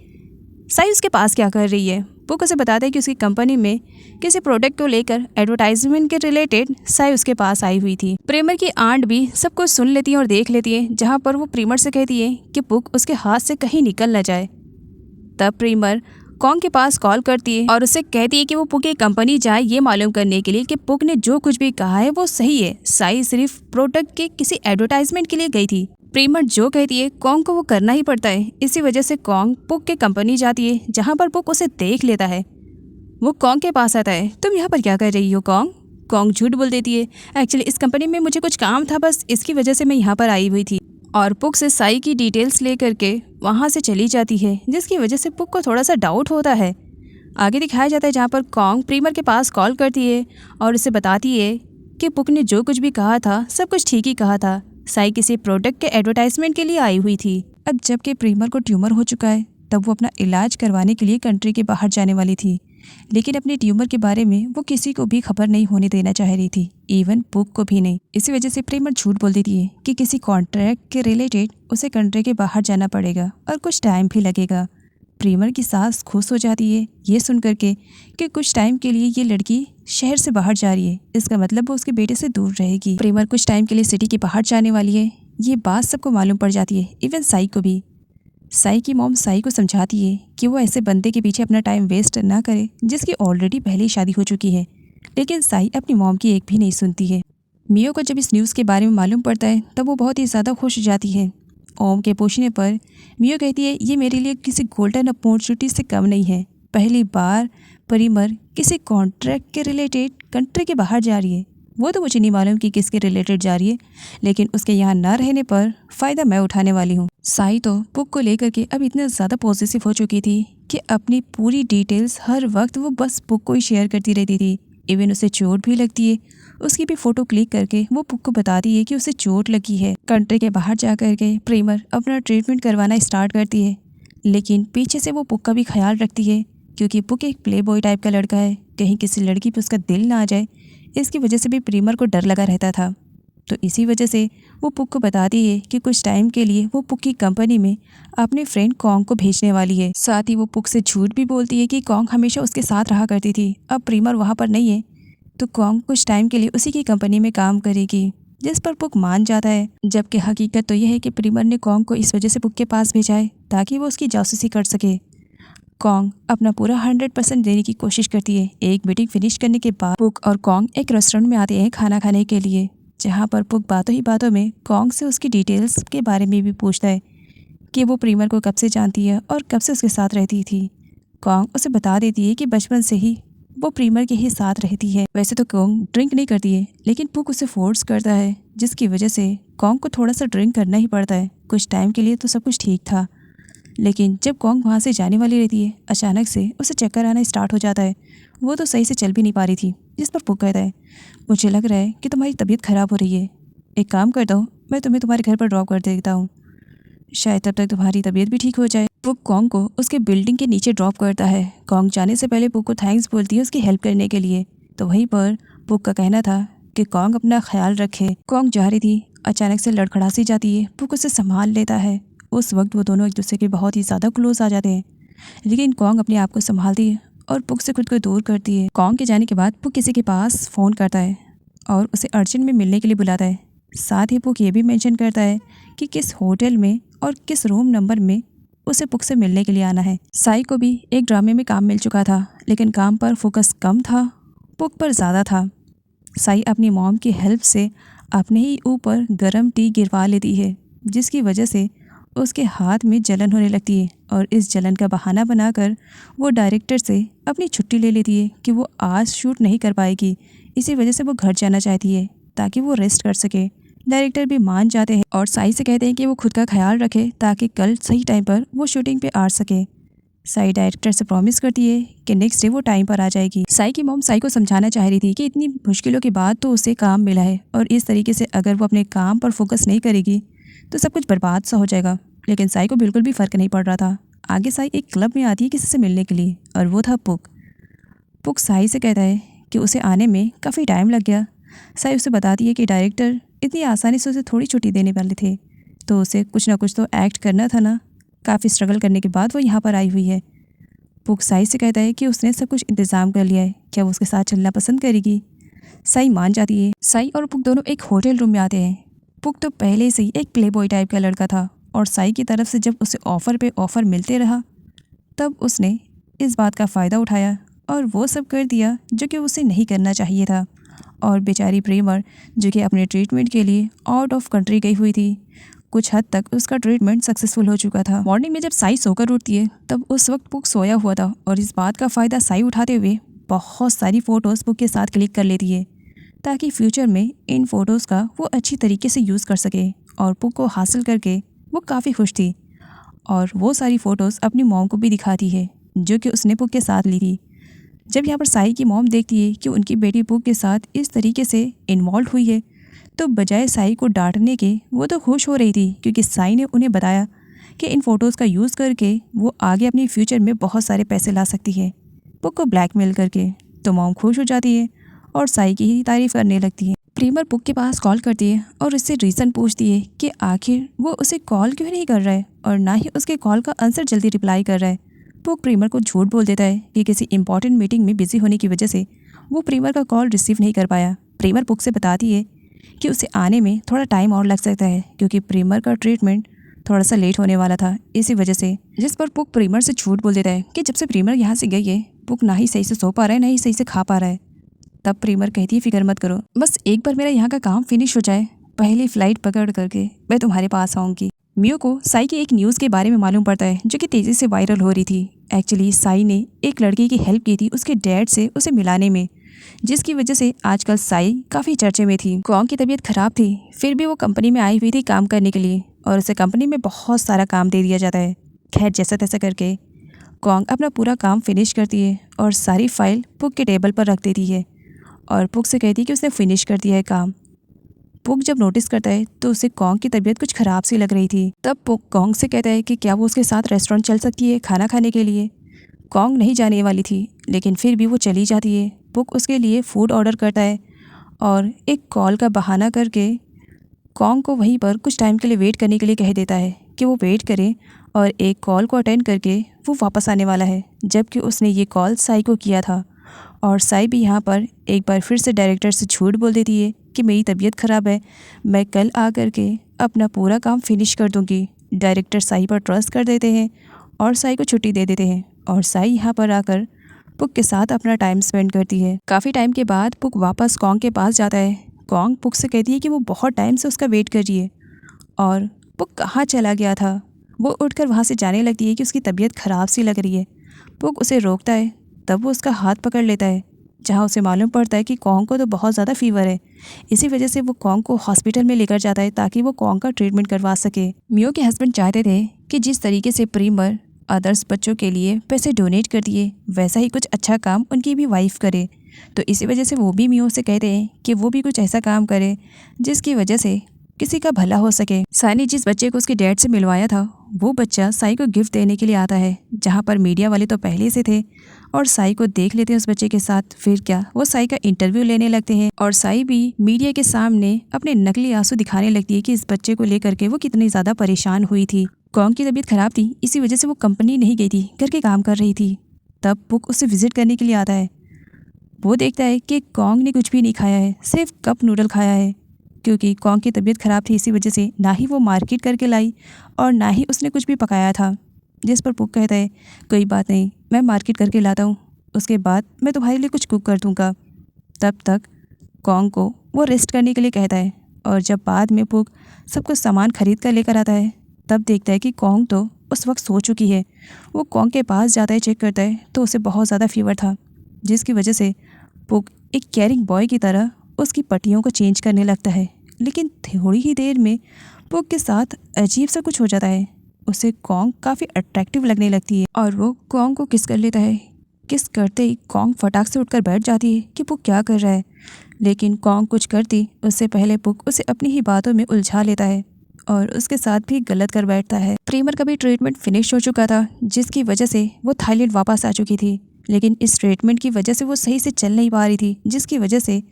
साई उसके पास क्या कर रही है। पुक उसे बताता है कि उसकी कंपनी में किसी प्रोडक्ट को लेकर एडवर्टाइजमेंट के रिलेटेड साई उसके पास आई हुई थी। प्रीमर की आंट भी सब कुछ सुन लेती है और देख लेती है, जहाँ पर वो प्रीमर से कहती है कि पुक उसके हाथ से कहीं निकल न जाए। तब प्रीमर कॉन्ग के पास कॉल करती है और उससे कहती है कि वो पुक की कंपनी जाए ये मालूम करने के लिए कि पुक ने जो कुछ भी कहा है वो सही है। साई सिर्फ प्रोडक्ट के किसी एडवर्टाइजमेंट के लिए गई थी। प्रीमर जो कहती है कॉन्ग को वो करना ही पड़ता है। इसी वजह से कॉन्ग पुक के कंपनी जाती है, जहाँ पर पुक उसे देख लेता है। वो कॉन्ग के पास आता है, तुम यहाँ पर क्या कर रही हो कॉन्ग। कॉन्ग झूठ बोल देती है, एक्चुअली इस कंपनी में मुझे कुछ काम था, बस इसकी वजह से मैं यहाँ पर आई हुई थी। और पुक से साई की डिटेल्स ले करके वहाँ से चली जाती है, जिसकी वजह से पुक को थोड़ा सा डाउट होता है। आगे दिखाया जाता है जहाँ पर कॉन्ग प्रीमर के पास कॉल करती है और उसे बताती है कि पुक ने जो कुछ भी कहा था सब कुछ ठीक ही कहा था। साई किसी प्रोडक्ट के एडवर्टाइजमेंट के लिए आई हुई थी। अब जबकि प्रीमर को ट्यूमर हो चुका है, तब वो अपना इलाज करवाने के लिए कंट्री के बाहर जाने वाली थी, लेकिन अपने ट्यूमर के बारे में वो किसी को भी खबर नहीं होने देना चाह रही थी, इवन पुक को भी नहीं। इसी वजह से प्रीमर झूठ बोल देती है कि किसी कॉन्ट्रैक्ट के रिलेटेड उसे कंट्री के बाहर जाना पड़ेगा और कुछ टाइम भी लगेगा। प्रीमर की सास खुश हो जाती है ये सुन करके कि कुछ टाइम के लिए ये लड़की शहर से बाहर जा रही है, इसका मतलब वो उसके बेटे से दूर रहेगी। प्रीमर कुछ टाइम के लिए सिटी के बाहर जाने वाली है, ये बात सबको मालूम पड़ जाती है, इवन साई को भी। साई की मॉम साई को समझाती है कि वो ऐसे बंदे के पीछे अपना टाइम वेस्ट ना करे जिसकी ऑलरेडी पहले ही शादी हो चुकी है, लेकिन साई अपनी मॉम की एक भी नहीं सुनती है। मियो को जब इस न्यूज़ के बारे में मालूम पड़ता है तब वो बहुत ही ज़्यादा खुश हो जाती है। ओम के पूछने पर मियो कहती है, ये मेरे लिए किसी गोल्डन अपॉर्चुनिटी से कम नहीं है। पहली बार परिमर किसी कॉन्ट्रैक्ट के रिलेटेड कंट्री के बाहर जा रही है। वो तो मुझे नहीं मालूम कि किसके रिलेटेड जा रही है, लेकिन उसके यहाँ ना रहने पर फ़ायदा मैं उठाने वाली हूँ। साई तो पुक को लेकर के अब इतना ज़्यादा पॉजिटिव हो चुकी थी कि अपनी पूरी डिटेल्स हर वक्त वो बस पुक को ही शेयर करती रहती थी। इवन उसे चोट भी लगती है, उसकी भी फ़ोटो क्लिक करके वो पुक को बताती है कि उसे चोट लगी है। कंट्री के बाहर जा कर के प्रीमर अपना ट्रीटमेंट करवाना स्टार्ट करती है, लेकिन पीछे से वो पुक का भी ख्याल रखती है क्योंकि पुक एक प्ले बॉय टाइप का लड़का है। कहीं किसी लड़की पे उसका दिल ना आ जाए, इसकी वजह से भी प्रीमर को डर लगा रहता था। तो इसी वजह से वो पुक को बताती है कि कुछ टाइम के लिए वो पुक की कंपनी में अपने फ्रेंड कॉन्ग को भेजने वाली है। साथ ही वो पुक से झूठ भी बोलती है कि कॉन्ग हमेशा उसके साथ रहा करती थी, अब प्रीमर वहाँ पर नहीं है तो कॉन्ग कुछ टाइम के लिए उसी की कंपनी में काम करेगी, जिस पर पुक मान जाता है। जबकि हकीकत तो यह है कि प्रीमर ने कॉन्ग को इस वजह से पुक के पास भेजा है ताकि वो उसकी जासूसी कर सके। कॉन्ग अपना पूरा 100% देने की कोशिश करती है। एक मीटिंग फिनिश करने के बाद पुक और कॉन्ग एक रेस्टोरेंट में आते हैं खाना खाने के लिए, जहाँ पर पुक बातों ही बातों में कॉन्ग से उसकी डिटेल्स के बारे में भी पूछता है कि वो प्रीमर को कब से जानती है और कब से उसके साथ रहती थी। कॉन्ग उसे बता देती है कि बचपन से ही वो प्रीमर के ही साथ रहती है। वैसे तो कॉन्ग ड्रिंक नहीं करती है, लेकिन पुक उसे फोर्स करता है, जिसकी वजह से कॉन्ग को थोड़ा सा ड्रिंक करना ही पड़ता है। कुछ टाइम के लिए तो सब कुछ ठीक था, लेकिन जब कॉन्ग वहाँ से जाने वाली रहती है, अचानक से उसे चक्कर आना स्टार्ट हो जाता है। वो तो सही से चल भी नहीं पा रही थी, जिस पर पुक कहता है, मुझे लग रहा है कि तुम्हारी तबीयत ख़राब हो रही है। एक काम करता हूँ, मैं तुम्हें तुम्हारे घर पर ड्रॉप कर देता हूँ, शायद तब तक तुम्हारी तबीयत भी ठीक हो जाए। पुक कॉन्ग को उसके बिल्डिंग के नीचे ड्रॉप करता है। कॉन्ग जाने से पहले पुक को थैंक्स बोलती है उसकी हेल्प करने के लिए। तो वहीं पर पुक का कहना था कि कॉन्ग अपना ख्याल रखे। कॉन्ग जा रही थी, अचानक से लड़खड़ा सी जाती है। पुक उसे संभाल लेता है। उस वक्त वो दोनों एक दूसरे के बहुत ही ज़्यादा क्लोज आ जाते हैं, लेकिन कॉन्ग अपने आप को संभालती है और पुक से खुद को दूर करती है। कॉन्ग के जाने के बाद पुक किसी के पास फ़ोन करता है और उसे अर्जेंट में मिलने के लिए बुलाता है। साथ ही पुक ये भी मेंशन करता है कि किस होटल में और किस रूम नंबर में उसे पुक से मिलने के लिए आना है। साई को भी एक ड्रामे में काम मिल चुका था, लेकिन काम पर फोकस कम था, पुक पर ज़्यादा था। साई अपनी मॉम की हेल्प से अपने ही ऊपर गर्म टी गिरवा लेती है, जिसकी वजह से उसके हाथ में जलन होने लगती है और इस जलन का बहाना बनाकर वो डायरेक्टर से अपनी छुट्टी ले लेती है कि वो आज शूट नहीं कर पाएगी। इसी वजह से वो घर जाना चाहती है ताकि वो रेस्ट कर सके। डायरेक्टर भी मान जाते हैं और साई से कहते हैं कि वो खुद का ख्याल रखे ताकि कल सही टाइम पर वो शूटिंग पे आ सके। साई डायरेक्टर से प्रॉमिस करती है कि नेक्स्ट डे वो टाइम पर आ जाएगी। साई की मॉम साई को समझाना चाह रही थी कि इतनी मुश्किलों के बाद तो उसे काम मिला है और इस तरीके से अगर वो अपने काम पर फोकस नहीं करेगी तो सब कुछ बर्बाद सा हो जाएगा, लेकिन साई को बिल्कुल भी फ़र्क नहीं पड़ रहा था। आगे साई एक क्लब में आती है किसी से मिलने के लिए और वो था पुक। पुक साई से कहता है कि उसे आने में काफ़ी टाइम लग गया। साई उसे बताती है कि डायरेक्टर इतनी आसानी से उसे थोड़ी छुट्टी देने वाले थे, तो उसे कुछ ना कुछ तो एक्ट करना था ना। काफ़ी स्ट्रगल करने के बाद वो यहाँ पर आई हुई है। पुक साई से कहता है कि उसने सब कुछ इंतज़ाम कर लिया है, क्या वो उसके साथ चलना पसंद करेगी। साई मान जाती है। साई और पुक दोनों एक होटल रूम में आते हैं। पुक तो पहले से ही एक प्ले बॉय टाइप का लड़का था और साई की तरफ से जब उसे ऑफ़र पे ऑफ़र मिलते रहा तब उसने इस बात का फ़ायदा उठाया और वो सब कर दिया जो कि उसे नहीं करना चाहिए था। और बेचारी प्रीमर जो कि अपने ट्रीटमेंट के लिए आउट ऑफ कंट्री गई हुई थी, कुछ हद तक उसका ट्रीटमेंट सक्सेसफुल हो चुका था। मॉर्निंग में जब साई सोकर उठती है तब उस वक्त पुक सोया हुआ था और इस बात का फ़ायदा साई उठाते हुए बहुत सारी फ़ोटोज़ पुक के साथ क्लिक कर लेती है ताकि फ्यूचर में इन फ़ोटोज़ का वो अच्छी तरीके से यूज़ कर सके। और पुक को हासिल करके वो काफ़ी खुश थी और वो सारी फ़ोटोज़ अपनी मॉम को भी दिखाती है जो कि उसने पुक के साथ ली थी। जब यहाँ पर साई की मॉम देखती है कि उनकी बेटी पुक के साथ इस तरीके से इन्वॉल्व हुई है तो बजाय साई को डांटने के वो तो खुश हो रही थी, क्योंकि साई ने उन्हें बताया कि इन फ़ोटोज़ का यूज़ करके वो आगे अपनी फ्यूचर में बहुत सारे पैसे ला सकती है पुक को ब्लैकमेल करके। तो मॉम खुश हो जाती है और साई की ही तारीफ़ करने लगती है। प्रीमर पुक के पास कॉल करती है और उससे रीज़न पूछती है कि आखिर वो उसे कॉल क्यों नहीं कर रहा है और ना ही उसके कॉल का आंसर जल्दी रिप्लाई कर रहा है। पुक प्रीमर को झूठ बोल देता है कि किसी इंपॉर्टेंट मीटिंग में बिजी होने की वजह से वो प्रीमर का कॉल रिसीव नहीं कर पाया। प्रीमर पुक से बताती है कि उसे आने में थोड़ा टाइम और लग सकता है क्योंकि प्रीमर का ट्रीटमेंट थोड़ा सा लेट होने वाला था इसी वजह से, जिस पर पुक प्रीमर से झूठ बोल देता है कि जब से प्रीमर यहाँ से गई है पुक ना ही सही से सो पा रहा है ना ही सही से खा पा रहा है। तब प्रीमर कहती है फिक्र मत करो, बस एक बार मेरा यहाँ का काम फिनिश हो जाए, पहली फ्लाइट पकड़ करके मैं तुम्हारे पास आऊँगी। मियो को साई के एक न्यूज़ के बारे में मालूम पड़ता है जो कि तेज़ी से वायरल हो रही थी। एक्चुअली साई ने एक लड़के की हेल्प की थी उसके डैड से उसे मिलाने में, जिसकी वजह से आजकल साई काफ़ी चर्चे में थी। कॉन्ग की तबीयत खराब थी, फिर भी वो कंपनी में आई हुई थी काम करने के लिए और उसे कंपनी में बहुत सारा काम दे दिया जाता है। खैर जैसा तैसा करके कॉन्ग अपना पूरा काम फिनिश करती है और सारी फाइल पुक के टेबल पर रख देती है और पुक से कहती है कि उसने फिनिश कर दिया है काम। पुक जब नोटिस करता है तो उसे कॉन्ग की तबीयत कुछ ख़राब सी लग रही थी। तब पुक कॉन्ग से कहता है कि क्या वो उसके साथ रेस्टोरेंट चल सकती है खाना खाने के लिए। कॉन्ग नहीं जाने वाली थी लेकिन फिर भी वो चली जाती है। पुक उसके लिए फ़ूड ऑर्डर करता है और एक कॉल का बहाना करके कॉन्ग को वहीं पर कुछ टाइम के लिए वेट करने के लिए कह देता है कि वो वेट करे और एक कॉल को अटेंड करके वो वापस आने वाला है, जबकि उसने ये कॉल साई को किया था। और साई भी यहाँ पर एक बार फिर से डायरेक्टर से झूठ बोल देती है कि मेरी तबीयत ख़राब है, मैं कल आ कर के अपना पूरा काम फिनिश कर दूँगी। डायरेक्टर साई पर ट्रस्ट कर देते हैं और साई को छुट्टी दे देते हैं और साई यहाँ पर आकर पुक के साथ अपना टाइम स्पेंड करती है। काफ़ी टाइम के बाद पुक वापस कॉन्ग के पास जाता है। कॉन्ग पुक से कहती है कि वो बहुत टाइम से उसका वेट कर रही है और पुक कहाँ चला गया था। वो उठकर वहाँ से जाने लगती है कि उसकी तबीयत ख़राब सी लग रही है। पुक उसे रोकता है, तब वो उसका हाथ पकड़ लेता है, जहाँ उसे मालूम पड़ता है कि कॉन्ग को तो बहुत ज़्यादा फीवर है। इसी वजह से वो कॉन्ग को हॉस्पिटल में लेकर जाता है ताकि वो कॉन्ग का ट्रीटमेंट करवा सके। मियो के हस्बैंड चाहते थे कि जिस तरीके से प्रीमर अदर्स बच्चों के लिए पैसे डोनेट करती है वैसा ही कुछ अच्छा काम उनकी भी वाइफ करे, तो इसी वजह से वो भी मियो से कहते हैं कि वो भी कुछ ऐसा काम करे जिसकी वजह से किसी का भला हो सके। साई ने जिस बच्चे को उसके डैड से मिलवाया था वो बच्चा साई को गिफ्ट देने के लिए आता है, जहाँ पर मीडिया वाले तो पहले से थे और साई को देख लेते हैं उस बच्चे के साथ। फिर क्या वो साई का इंटरव्यू लेने लगते हैं और साई भी मीडिया के सामने अपने नकली आंसू दिखाने लगती है कि इस बच्चे को लेकर के वो कितनी ज़्यादा परेशान हुई थी। कॉन्ग की तबीयत खराब थी, इसी वजह से वो कंपनी नहीं गई थी, घर के काम कर रही थी। तब पुक उसे विजिट करने के लिए आता है। वो देखता है कि कॉन्ग ने कुछ भी नहीं खाया है, सिर्फ कप नूडल खाया है, क्योंकि कॉन्ग की तबीयत ख़राब थी। इसी वजह से ना ही वो मार्केट करके लाई और ना ही उसने कुछ भी पकाया था। जिस पर पुक कहता है कोई बात नहीं, मैं मार्केट करके लाता हूँ, उसके बाद मैं तुम्हारे लिए कुछ कुक कर दूँगा। तब तक कॉन्ग को वो रेस्ट करने के लिए कहता है और जब बाद में पुक सब कुछ सामान खरीद कर लेकर आता है तब देखता है कि कॉन्ग तो उस वक्त सो चुकी है। वो कॉन्ग के पास जाता है, चेक करता है तो उसे बहुत ज़्यादा फीवर था, जिसकी वजह से पुक एक केयरिंग बॉय की तरह उसकी पट्टियों को चेंज करने लगता है। लेकिन थोड़ी ही देर में पुक के साथ अजीब सा कुछ हो जाता है। उसे कॉन्ग काफ़ी अट्रैक्टिव लगने लगती है और वो कॉन्ग को किस कर लेता है। किस करते ही कॉन्ग फटाक से उठकर बैठ जाती है कि पुक क्या कर रहा है, लेकिन कॉन्ग कुछ करती उससे पहले पुक उसे अपनी ही बातों में उलझा लेता है और उसके साथ भी गलत कर बैठता है। प्रीमर का भी ट्रीटमेंट फिनिश हो चुका था, जिसकी वजह से वो थाईलैंड वापस आ चुकी थी, लेकिन इस ट्रीटमेंट की वजह से वो सही से चल नहीं पा रही थी, जिसकी वजह से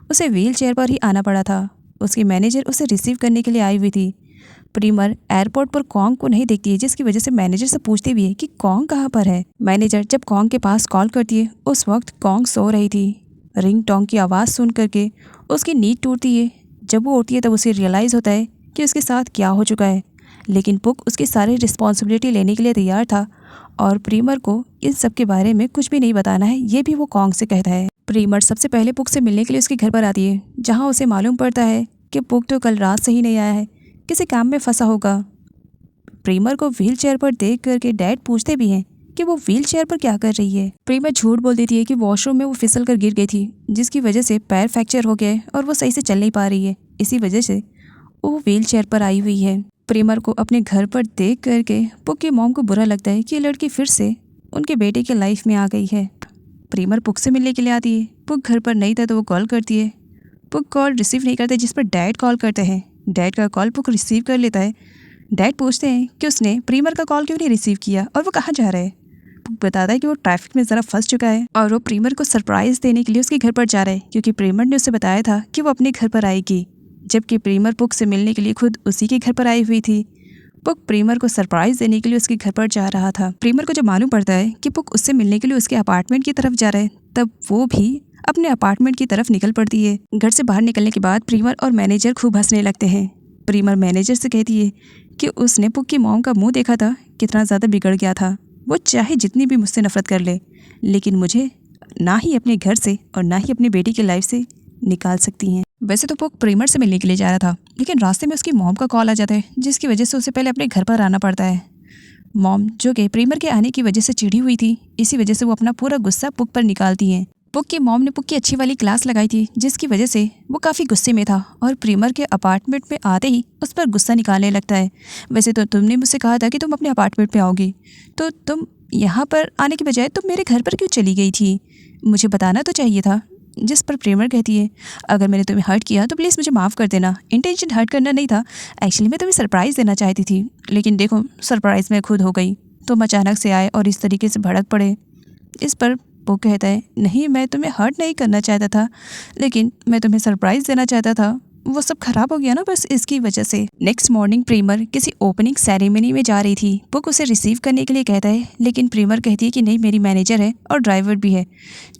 उसे व्हील चेयर पर ही आना पड़ा था। उसकी मैनेजर उसे रिसीव करने के लिए आई हुई थी। प्रीमर एयरपोर्ट पर कॉन्ग को नहीं देखती है, जिसकी वजह से मैनेजर से पूछती भी है कि कॉन्ग कहाँ पर है। मैनेजर जब कॉन्ग के पास कॉल करती है उस वक्त कॉन्ग सो रही थी। रिंग टोंग की आवाज़ सुन करके उसकी नींद टूटती है। जब वो उठती है तब उसे रियलाइज़ होता है कि उसके साथ क्या हो चुका है, लेकिन पुक उसकी सारी रिस्पॉन्सिबिलिटी लेने के लिए तैयार था और प्रीमर को इन सब के बारे में कुछ भी नहीं बताना है, ये भी वो कॉन्ग से कहता है। प्रीमर सबसे पहले पुक से मिलने के लिए उसके घर पर आती है, जहाँ उसे मालूम पड़ता है कि पुक तो कल रात से ही नहीं आया है, किसी काम में फंसा होगा। प्रीमर को व्हील चेयर पर देख करके डैड पूछते भी हैं कि वो व्हील चेयर पर क्या कर रही है। प्रीमर झूठ बोल देती है कि वॉशरूम में वो फिसल कर गिर गई थी, जिसकी वजह से पैर फ्रैक्चर हो गया है और वो सही से चल नहीं पा रही है, इसी वजह से वो व्हील चेयर पर आई हुई है। प्रीमर को अपने घर पर देख करके पुक की मॉम को बुरा लगता है कि ये लड़की फिर से उनके बेटे के लाइफ में आ गई है। प्रीमर पुक से मिलने के लिए आती है। पुक घर पर नहीं था तो वो कॉल करती है। पुक कॉल रिसीव नहीं करते, जिस पर डैड कॉल करते हैं। डैड का कॉल पुक रिसीव कर लेता है। डैड पूछते हैं कि उसने प्रीमर का कॉल क्यों नहीं रिसीव किया और वो कहाँ जा रहा है। पुक बताता है कि वो ट्रैफिक में ज़रा फंस चुका है और वो प्रीमर को सरप्राइज़ देने के लिए उसके घर पर जा रहा है, क्योंकि प्रीमर ने उसे बताया था कि वो अपने घर पर आएगी, जबकि प्रीमर पुक से मिलने के लिए खुद उसी के घर पर आई हुई थी। पुक प्रीमर को सरप्राइज देने के लिए उसके घर पर जा रहा था। प्रीमर को जब मालूम पड़ता है कि पुक उससे मिलने के लिए उसके अपार्टमेंट की तरफ जा रहा है, तब वो भी अपने अपार्टमेंट की तरफ निकल पड़ती है। घर से बाहर निकलने के बाद प्रीमर और मैनेजर खूब हंसने लगते हैं। प्रीमर मैनेजर से कहती है कि उसने पुक की मॉम का मुंह देखा था कितना ज़्यादा बिगड़ गया था। वो चाहे जितनी भी मुझसे नफरत कर ले, लेकिन मुझे ना ही अपने घर से और ना ही अपनी बेटी की लाइफ से निकाल सकती हैं। वैसे तो पुक प्रीमर से मिलने के लिए जा रहा था, लेकिन रास्ते में उसकी मॉम का कॉल आ जाता है, जिसकी वजह से उसे पहले अपने घर पर आना पड़ता है। मॉम जो कि प्रीमर के आने की वजह से चिढ़ी हुई थी, इसी वजह से वो अपना पूरा गुस्सा पुक पर निकालती हैं। पुक की मॉम ने पुक की अच्छी वाली क्लास लगाई थी, जिसकी वजह से वो काफ़ी गुस्से में था और प्रीमर के अपार्टमेंट में आते ही उस पर गुस्सा निकालने लगता है। वैसे तो तुमने मुझसे कहा था कि तुम अपने अपार्टमेंट में आओगी, तो तुम यहाँ पर आने के बजाय तुम मेरे घर पर क्यों चली गई थी? मुझे बताना तो चाहिए था। जिस पर प्रीमर कहती है, अगर मैंने तुम्हें हर्ट किया तो प्लीज़ मुझे माफ़ कर देना। इंटेंशन हर्ट करना नहीं था, एक्चुअली मैं तुम्हें सरप्राइज़ देना चाहती थी, लेकिन देखो सरप्राइज़ मैं खुद हो गई। तुम अचानक से आए और इस तरीके से भड़क पड़े। इस पर वो कहता है, नहीं मैं तुम्हें हर्ट नहीं करना चाहता था, लेकिन मैं तुम्हें सरप्राइज़ देना चाहता था। वो सब खराब हो गया ना बस इसकी वजह से। नेक्स्ट मॉर्निंग प्रीमर किसी ओपनिंग सेरेमनी में जा रही थी। पुक उसे रिसीव करने के लिए कहता है, लेकिन प्रीमर कहती है कि नहीं मेरी मैनेजर है और ड्राइवर भी है,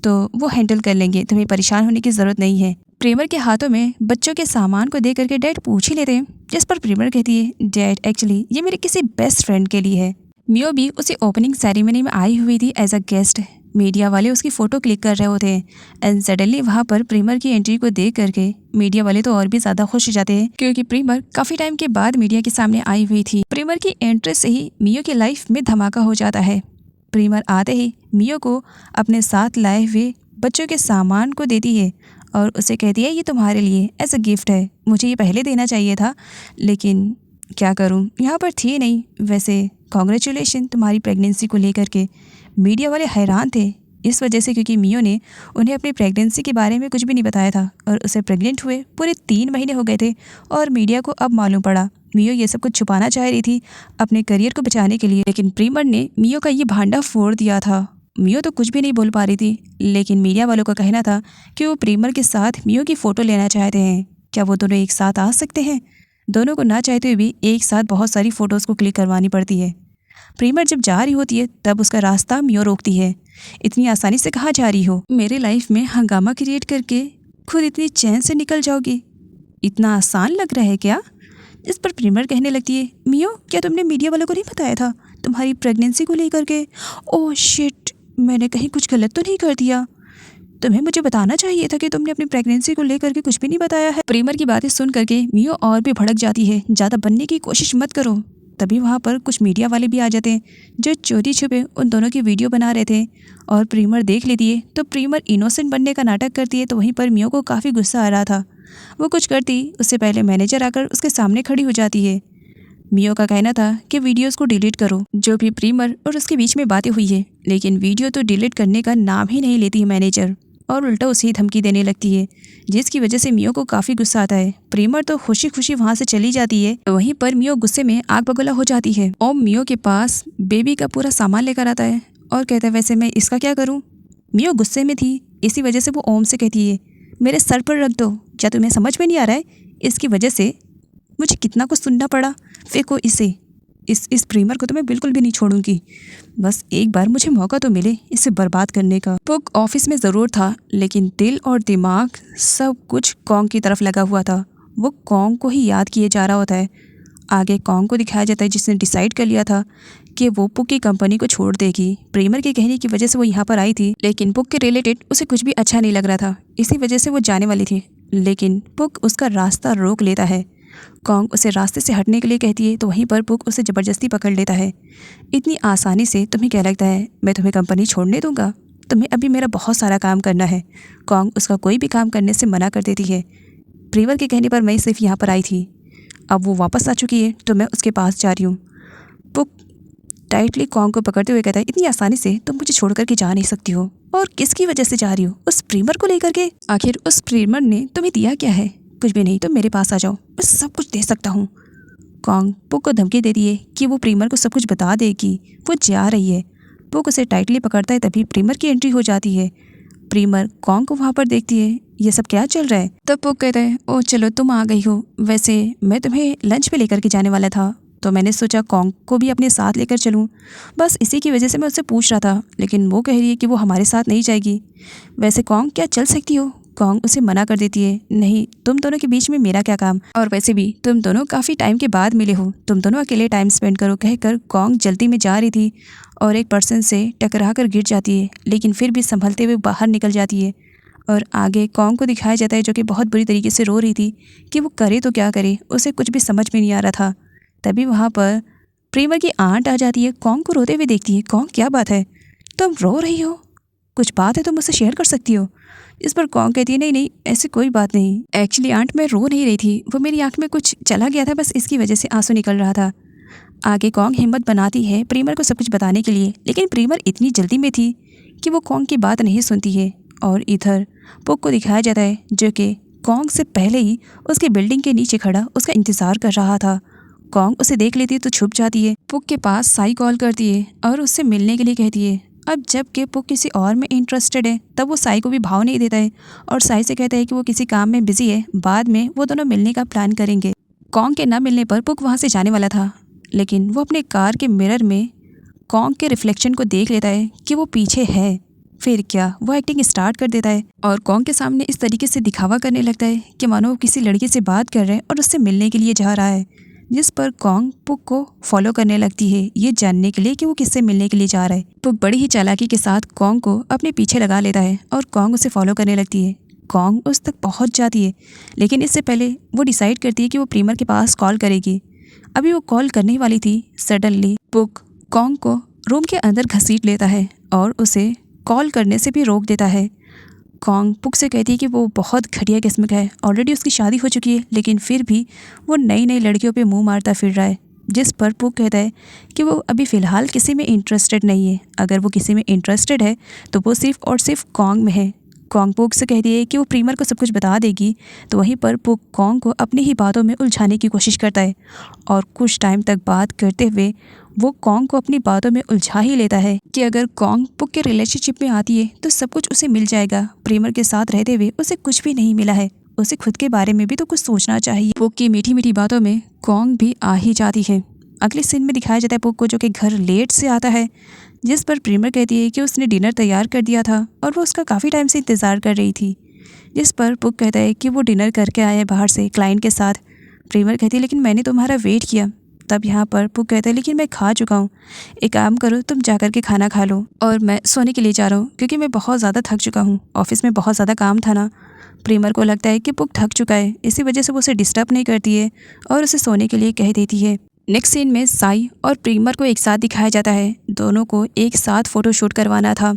तो वो हैंडल कर लेंगे, तुम्हें परेशान होने की ज़रूरत नहीं है। प्रीमर के हाथों में बच्चों के सामान को देख करके डैड पूछ ही लेते हैं, जिस पर प्रीमर कहती है, डैड एक्चुअली ये मेरे किसी बेस्ट फ्रेंड के लिए है। मियो भी उसी ओपनिंग सेरेमनी में आई हुई थी एज अ गेस्ट। मीडिया वाले उसकी फ़ोटो क्लिक कर रहे होते हैं एंड सडनली वहाँ पर प्रीमर की एंट्री को देख करके मीडिया वाले तो और भी ज़्यादा खुश हो जाते हैं, क्योंकि प्रीमर काफ़ी टाइम के बाद मीडिया के सामने आई हुई थी। प्रीमर की एंट्री से ही मियो की लाइफ में धमाका हो जाता है। प्रीमर आते ही मियो को अपने साथ लाए हुए बच्चों के सामान को देती है और उसे कहती है, ये तुम्हारे लिए एज अ गिफ्ट है, मुझे ये पहले देना चाहिए था, लेकिन क्या करूं, यहाँ पर थी नहीं। वैसे कॉन्ग्रेचुलेशन तुम्हारी प्रेगनेंसी को लेकर के। मीडिया वाले हैरान थे इस वजह से, क्योंकि मियो ने उन्हें अपनी प्रेगनेंसी के बारे में कुछ भी नहीं बताया था और उसे प्रेग्नेंट हुए पूरे 3 महीने हो गए थे और मीडिया को अब मालूम पड़ा। मियो ये सब कुछ छुपाना चाह रही थी अपने करियर को बचाने के लिए, लेकिन प्रीमर ने मियो का ये भांडा फोड़ दिया था। मियो तो कुछ भी नहीं बोल पा रही थी, लेकिन मीडिया वालों का कहना था कि वो प्रीमर के साथ मियो की फ़ोटो लेना चाहते हैं। क्या वो दोनों एक साथ आ सकते हैं? दोनों को ना चाहते हुए भी एक साथ बहुत सारी फ़ोटोज़ को क्लिक करवानी पड़ती है। प्रीमर जब जा रही होती है तब उसका रास्ता मियो रोकती है। इतनी आसानी से कहाँ जा रही हो? मेरे लाइफ में हंगामा क्रिएट करके खुद इतनी चैन से निकल जाओगी? इतना आसान लग रहा है क्या? इस पर प्रीमर कहने लगती है, मियो क्या तुमने मीडिया वालों को नहीं बताया था तुम्हारी प्रेगनेंसी को लेकर के? ओह शिट, मैंने कहीं कुछ गलत तो नहीं कर दिया? तुम्हें मुझे बताना चाहिए था कि तुमने अपनी प्रेगनेंसी को लेकर के कुछ भी नहीं बताया है। प्रीमर की बातें सुन करके मियो और भी भड़क जाती है, ज़्यादा बनने की कोशिश मत करो। तभी वहाँ पर कुछ मीडिया वाले भी आ जाते हैं जो चोरी छुपे उन दोनों की वीडियो बना रहे थे और प्रीमर देख लेती है तो प्रीमर इनोसेंट बनने का नाटक करती है। तो वहीं पर मियो को काफ़ी गुस्सा आ रहा था। वो कुछ करती उससे पहले मैनेजर आकर उसके सामने खड़ी हो जाती है। मियो का कहना था कि वीडियोस को डिलीट करो, जो भी प्रीमर और उसके बीच में बातें हुई है, लेकिन वीडियो तो डिलीट करने का नाम ही नहीं लेती है मैनेजर और उल्टा उसे धमकी देने लगती है, जिसकी वजह से मियो को काफ़ी गुस्सा आता है। प्रीमर तो खुशी खुशी वहाँ से चली जाती है, तो वहीं पर मियो गुस्से में आग बगोला हो जाती है। ओम मियो के पास बेबी का पूरा सामान लेकर आता है और कहता है, वैसे मैं इसका क्या करूँ? मियो गुस्से में थी, इसी वजह से वो ओम से कहती है, मेरे सर पर रख दो। क्या तुम्हें समझ में नहीं आ रहा है? इसकी वजह से मुझे कितना कुछ सुनना पड़ा। फेंको इसे, इस प्रीमर को तो मैं बिल्कुल भी नहीं छोड़ूंगी। बस एक बार मुझे मौका तो मिले इसे बर्बाद करने का। पुक ऑफिस में ज़रूर था, लेकिन दिल और दिमाग सब कुछ कॉन्ग की तरफ लगा हुआ था। वो कॉन्ग को ही याद किए जा रहा होता है। आगे कॉन्ग को दिखाया जाता है जिसने डिसाइड कर लिया था कि वो पुक की कंपनी को छोड़ देगी। प्रीमर के कहने की वजह से वो यहाँ पर आई थी, लेकिन पुक के रिलेटेड उसे कुछ भी अच्छा नहीं लग रहा था, इसी वजह से वो जाने वाली थी, लेकिन पुक उसका रास्ता रोक लेता है। कॉन्ग उसे रास्ते से हटने के लिए कहती है, तो वहीं पर पुक उसे ज़बरदस्ती पकड़ लेता है। इतनी आसानी से तुम्हें क्या लगता है मैं तुम्हें कंपनी छोड़ने दूंगा? तुम्हें अभी मेरा बहुत सारा काम करना है। कॉन्ग उसका कोई भी काम करने से मना कर देती है। प्रीमर के कहने पर मैं सिर्फ यहाँ पर आई थी, अब वो वापस आ चुकी है तो मैं उसके पास जा रही हूँ। पुक टाइटली कॉन्ग को पकड़ते हुए कहता है, इतनी आसानी से तुम मुझे छोड़ कर के जा नहीं सकती हो। और किसकी वजह से जा रही हो? उस प्रीमर को लेकर के? आखिर उस प्रीमर ने तुम्हें दिया क्या है? कुछ भी नहीं, तो मेरे पास आ जाओ, मैं सब कुछ दे सकता हूँ। कॉन्ग पुक को धमकी देती है कि वो प्रीमर को सब कुछ बता देगी। वो जा रही है, पुक उसे टाइटली पकड़ता है, तभी प्रीमर की एंट्री हो जाती है। प्रीमर कॉन्ग को वहाँ पर देखती है, ये सब क्या चल रहा है? तब पुक कहता है, ओ चलो तुम आ गई हो, वैसे मैं तुम्हें लंच पे लेकर के जाने वाला था, तो मैंने सोचा कॉन्ग को भी अपने साथ लेकर चलूँ, बस इसी की वजह से मैं उससे पूछ रहा था, लेकिन वो कह रही है कि वो हमारे साथ नहीं जाएगी। वैसे कॉन्ग क्या चल सकती हो? कॉन्ग उसे मना कर देती है, नहीं तुम दोनों के बीच में मेरा क्या काम, और वैसे भी तुम दोनों काफ़ी टाइम के बाद मिले हो, तुम दोनों अकेले टाइम स्पेंड करो। कहकर कॉन्ग जल्दी में जा रही थी और एक पर्सन से टकरा कर गिर जाती है, लेकिन फिर भी संभलते हुए बाहर निकल जाती है। और आगे कॉन्ग को दिखाया जाता है जो कि बहुत बुरी तरीके से रो रही थी कि वो करे तो क्या करे, उसे कुछ भी समझ में नहीं आ रहा था। तभी वहाँ पर प्रीमर की आंट आ जाती है, कॉन्ग को रोते हुए देखती है। कॉन्ग क्या बात है, तुम रो रही हो, कुछ बात है तो मुझसे शेयर कर सकती हो। इस पर कॉन्ग कहती है, नहीं नहीं ऐसी कोई बात नहीं, एक्चुअली आंट मैं रो नहीं रही थी, वो मेरी आंख में कुछ चला गया था, बस इसकी वजह से आंसू निकल रहा था। आगे कॉन्ग हिम्मत बनाती है प्रीमर को सब कुछ बताने के लिए, लेकिन प्रीमर इतनी जल्दी में थी कि वो कॉन्ग की बात नहीं सुनती है। और इधर पुक को दिखाया जाता है जो कि कॉन्ग से पहले ही उसके बिल्डिंग के नीचे खड़ा उसका इंतज़ार कर रहा था। कॉन्ग उसे देख लेती है तो छुप जाती है। पुक के पास साई कॉल करती है और उससे मिलने के लिए कहती है। अब जबकि पुक किसी और में इंटरेस्टेड है तब वो साई को भी भाव नहीं देता है और साई से कहता है कि वो किसी काम में बिजी है, बाद में वो दोनों मिलने का प्लान करेंगे। कॉन्ग के न मिलने पर पुक वहाँ से जाने वाला था, लेकिन वो अपने कार के मिरर में कॉन्ग के रिफ्लेक्शन को देख लेता है कि वो पीछे है। फिर क्या, वो एक्टिंग स्टार्ट कर देता है और कॉन्ग के सामने इस तरीके से दिखावा करने लगता है कि मानो वो किसी लड़की से बात कर रहे हैं और उससे मिलने के लिए जा रहा है, जिस पर कॉन्ग पुक को फॉलो करने लगती है ये जानने के लिए कि वो किससे मिलने के लिए जा रहा है। पुक बड़ी ही चालाकी के साथ कॉन्ग को अपने पीछे लगा लेता है और कॉन्ग उसे फॉलो करने लगती है। कॉन्ग उस तक पहुंच जाती है, लेकिन इससे पहले वो डिसाइड करती है कि वो प्रीमर के पास कॉल करेगी। अभी वो कॉल करने वाली थी, सडनली पुक कॉन्ग को रूम के अंदर घसीट लेता है और उसे कॉल करने से भी रोक देता है। कॉन्ग पुक से कहती है कि वो बहुत घटिया किस्म का है, ऑलरेडी उसकी शादी हो चुकी है, लेकिन फिर भी वो नई नई लड़कियों पे मुंह मारता फिर रहा है। जिस पर पुक कहता है कि वो अभी फ़िलहाल किसी में इंटरेस्टेड नहीं है, अगर वो किसी में इंटरेस्टेड है तो वो सिर्फ़ और सिर्फ कॉन्ग में है। कॉन्ग पुक से कहती है कि वो प्रीमर को सब कुछ बता देगी, तो वहीं पर पुक कॉन्ग को अपनी ही बातों में उलझाने की कोशिश करता है और कुछ टाइम तक बात करते हुए वो कॉन्ग को अपनी बातों में उलझा ही लेता है कि अगर कॉन्ग पुक के रिलेशनशिप में आती है तो सब कुछ उसे मिल जाएगा। प्रीमर के साथ रहते हुए उसे कुछ भी नहीं मिला है, उसे खुद के बारे में भी तो कुछ सोचना चाहिए। पुक की मीठी मीठी बातों में कॉन्ग भी आ ही जाती है। अगले सीन में दिखाया जाता है पुक को जो कि घर लेट से आता है, जिस पर प्रीमर कहती है कि उसने डिनर तैयार कर दिया था और वो उसका काफ़ी टाइम से इंतज़ार कर रही थी। जिस पर पुक कहता है कि वो डिनर करके आया है बाहर से क्लाइंट के साथ। प्रीमर कहती है लेकिन मैंने तुम्हारा वेट किया। तब यहाँ पर पुक कहता है लेकिन मैं खा चुका हूँ, एक काम करो तुम जा कर के खाना खा लो और मैं सोने के लिए जा रहा हूँ क्योंकि मैं बहुत ज़्यादा थक चुका हूँ, ऑफिस में बहुत ज़्यादा काम था ना। प्रीमर को लगता है कि पुक थक चुका है, इसी वजह से वो उसे डिस्टर्ब नहीं करती है और उसे सोने के लिए कह देती है। नेक्स्ट सीन में साई और प्रीमर को एक साथ दिखाया जाता है, दोनों को एक साथ फ़ोटोशूट करवाना था।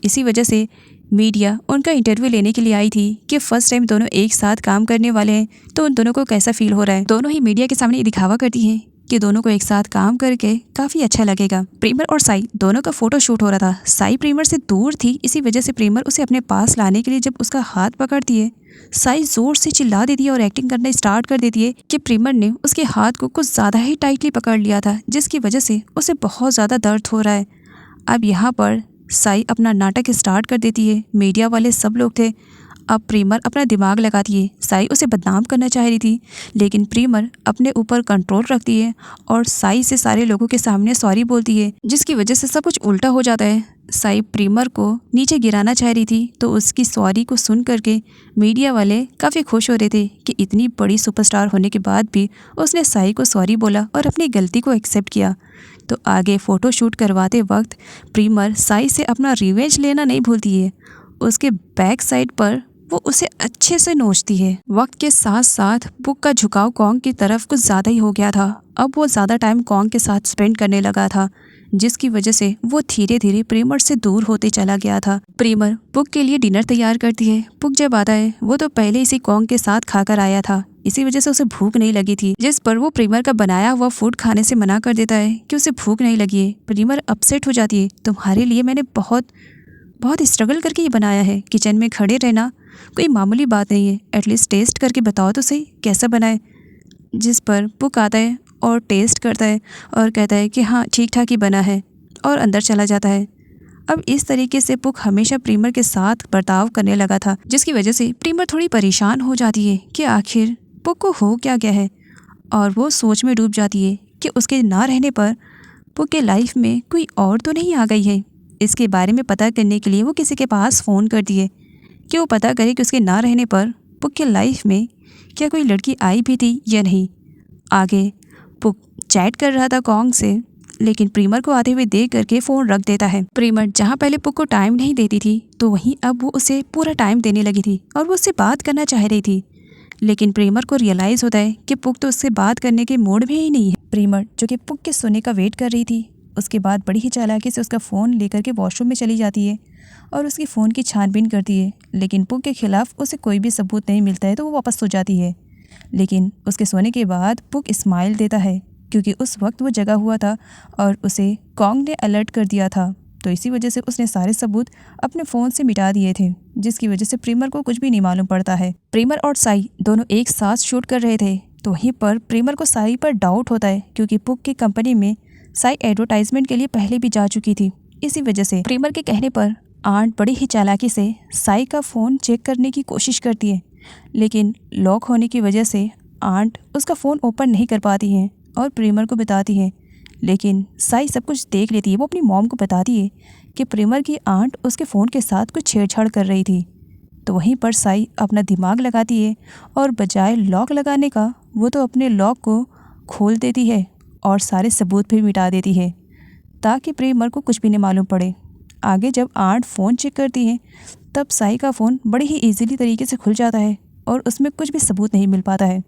इसी वजह से मीडिया उनका इंटरव्यू लेने के लिए आई थी कि फर्स्ट टाइम दोनों एक साथ काम करने वाले हैं तो उन दोनों को कैसा फील हो रहा है। दोनों ही मीडिया के सामने दिखावा करती हैं कि दोनों को एक साथ काम करके काफ़ी अच्छा लगेगा। प्रीमर और साई दोनों का फोटो शूट हो रहा था। साई प्रीमर से दूर थी, इसी वजह से प्रीमर उसे अपने पास लाने के लिए जब उसका हाथ पकड़ती है, साई जोर से चिल्ला देती है और एक्टिंग करना स्टार्ट कर देती है कि प्रीमर ने उसके हाथ को कुछ ज़्यादा ही टाइटली पकड़ लिया था, जिसकी वजह से उसे बहुत ज़्यादा दर्द हो रहा है। अब यहाँ पर साई अपना नाटक स्टार्ट कर देती है। मीडिया वाले सब लोग थे, अब प्रीमर अपना दिमाग लगाती है। साई उसे बदनाम करना चाह रही थी, लेकिन प्रीमर अपने ऊपर कंट्रोल रखती है और साई से सारे लोगों के सामने सॉरी बोलती है, जिसकी वजह से सब कुछ उल्टा हो जाता है। साई प्रीमर को नीचे गिराना चाह रही थी, तो उसकी सॉरी को सुन करके मीडिया वाले काफ़ी खुश हो रहे थे कि इतनी बड़ी सुपरस्टार होने के बाद भी उसने साई को सॉरी बोला और अपनी गलती को एक्सेप्ट किया। तो आगे फ़ोटो शूट करवाते वक्त प्रीमर साई से अपना रिवेंज लेना नहीं भूलती है। उसके बैक साइड पर वो उसे अच्छे से नोचती है। वक्त के साथ साथ पुक का झुकाव कॉन्ग की तरफ कुछ ज़्यादा ही हो गया था। अब वो ज़्यादा टाइम कॉन्ग के साथ स्पेंड करने लगा था, जिसकी वजह से वो धीरे धीरे प्रीमर से दूर होते चला गया था। प्रीमर पुक के लिए डिनर तैयार करती है। पुक जब आता है वो तो पहले इसी कॉन्ग के साथ खाकर आया था, इसी वजह से उसे भूख नहीं लगी थी, जिस पर वो प्रीमर का बनाया हुआ फूड खाने से मना कर देता है कि उसे भूख नहीं लगी है। प्रीमर अपसेट हो जाती है, तुम्हारे लिए मैंने बहुत स्ट्रगल करके ये बनाया है, किचन में खड़े रहना कोई मामूली बात नहीं है, एटलीस्ट टेस्ट करके बताओ तो सही कैसा बना है। जिस पर पुक आता है और टेस्ट करता है और कहता है कि हाँ ठीक ठाक ही बना है और अंदर चला जाता है। अब इस तरीके से पुक हमेशा प्रीमर के साथ बर्ताव करने लगा था, जिसकी वजह से प्रीमर थोड़ी परेशान हो जाती है कि आखिर पुक को हो क्या गया है, और वो सोच में डूब जाती है कि उसके ना रहने पर पुक के लाइफ में कोई और तो नहीं आ गई है। इसके बारे में पता करने के लिए वो किसी के पास फ़ोन करती है कि वो पता करे कि उसके ना रहने पर पुक की लाइफ में क्या कोई लड़की आई भी थी या नहीं। आगे पुक चैट कर रहा था कॉन्ग से, लेकिन प्रीमर को आते हुए देख करके फ़ोन रख देता है। प्रीमर जहाँ पहले पुक को टाइम नहीं देती थी तो वहीं अब वो उसे पूरा टाइम देने लगी थी और वो उससे बात करना चाह रही थी। लेकिन प्रीमर को रियलाइज़ होता है कि पुक तो उससे बात करने के मूड में ही नहीं है। प्रीमर जो कि पुक के सोने का वेट कर रही थी, उसके बाद बड़ी ही चालाकी से उसका फ़ोन लेकर के वॉशरूम में चली जाती है और उसकी फ़ोन की छानबीन करती है। लेकिन पुक के खिलाफ उसे कोई भी सबूत नहीं मिलता है तो वो वापस सो जाती है। लेकिन उसके सोने के बाद पुक स्माइल देता है क्योंकि उस वक्त वो जगा हुआ था और उसे कॉन्ग ने अलर्ट कर दिया था, तो इसी वजह से उसने सारे सबूत अपने फ़ोन से मिटा दिए थे, जिसकी वजह से प्रीमर को कुछ भी नहीं मालूम पड़ता है। प्रीमर और साई दोनों एक साथ शूट कर रहे थे, तो वहीं पर प्रीमर को साई पर डाउट होता है क्योंकि पुक की कंपनी में साई एडवर्टाइजमेंट के लिए पहले भी जा चुकी थी। इसी वजह से प्रीमर के कहने पर आंट बड़ी ही चालाकी से साई का फ़ोन चेक करने की कोशिश करती है, लेकिन लॉक होने की वजह से आंट उसका फ़ोन ओपन नहीं कर पाती है और प्रीमर को बताती है। लेकिन साई सब कुछ देख लेती है। वो अपनी मॉम को बताती है कि प्रीमर की आंट उसके फ़ोन के साथ कुछ छेड़छाड़ कर रही थी। तो वहीं पर साई अपना दिमाग लगाती है और बजाय लॉक लगाने का वो तो अपने लॉक को खोल देती है और सारे सबूत भी मिटा देती है ताकि प्रीमर को कुछ भी नहीं मालूम पड़े। आगे जब आंट फ़ोन चेक करती है तब साई का फ़ोन बड़ी ही ईजीली तरीके से खुल जाता है और उसमें कुछ भी सबूत नहीं मिल पाता है,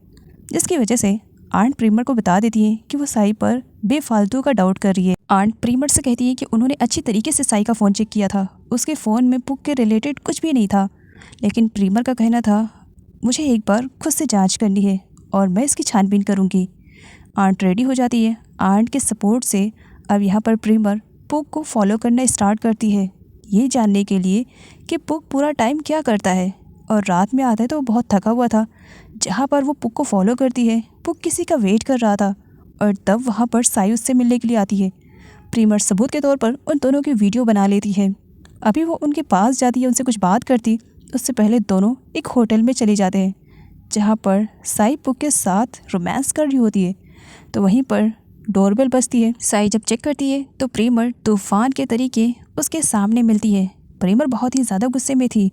जिसकी वजह से आंट प्रीमर को बता देती है कि वो साई पर बेफालतू का डाउट कर रही है। आंट प्रीमर से कहती है कि उन्होंने अच्छी तरीके से साई का फ़ोन चेक किया था, उसके फ़ोन में पुक के रिलेटेड कुछ भी नहीं था। लेकिन प्रीमर का कहना था मुझे एक बार खुद से जांच करनी है और मैं इसकी छानबीन करूँगी। आंट रेडी हो जाती है। आंट के सपोर्ट से अब यहाँ पर प्रीमर पुक को फॉलो करना स्टार्ट करती है, ये जानने के लिए कि पुक पूरा टाइम क्या करता है। और रात में आता है तो वो बहुत थका हुआ था। जहाँ पर वो पुक को फॉलो करती है, पुक किसी का वेट कर रहा था और तब वहाँ पर साई उससे मिलने के लिए आती है। प्रीमर सबूत के तौर पर उन दोनों की वीडियो बना लेती है। अभी वो उनके पास जाती है उनसे कुछ बात करती, उससे पहले दोनों एक होटल में चले जाते हैं जहाँ पर साई पुक के साथ रोमांस कर रही होती है। तो वहीं पर डोरबेल बजती है। साई जब चेक करती है तो प्रीमर तूफान के तरीके उसके सामने मिलती है। प्रीमर बहुत ही ज़्यादा गुस्से में थी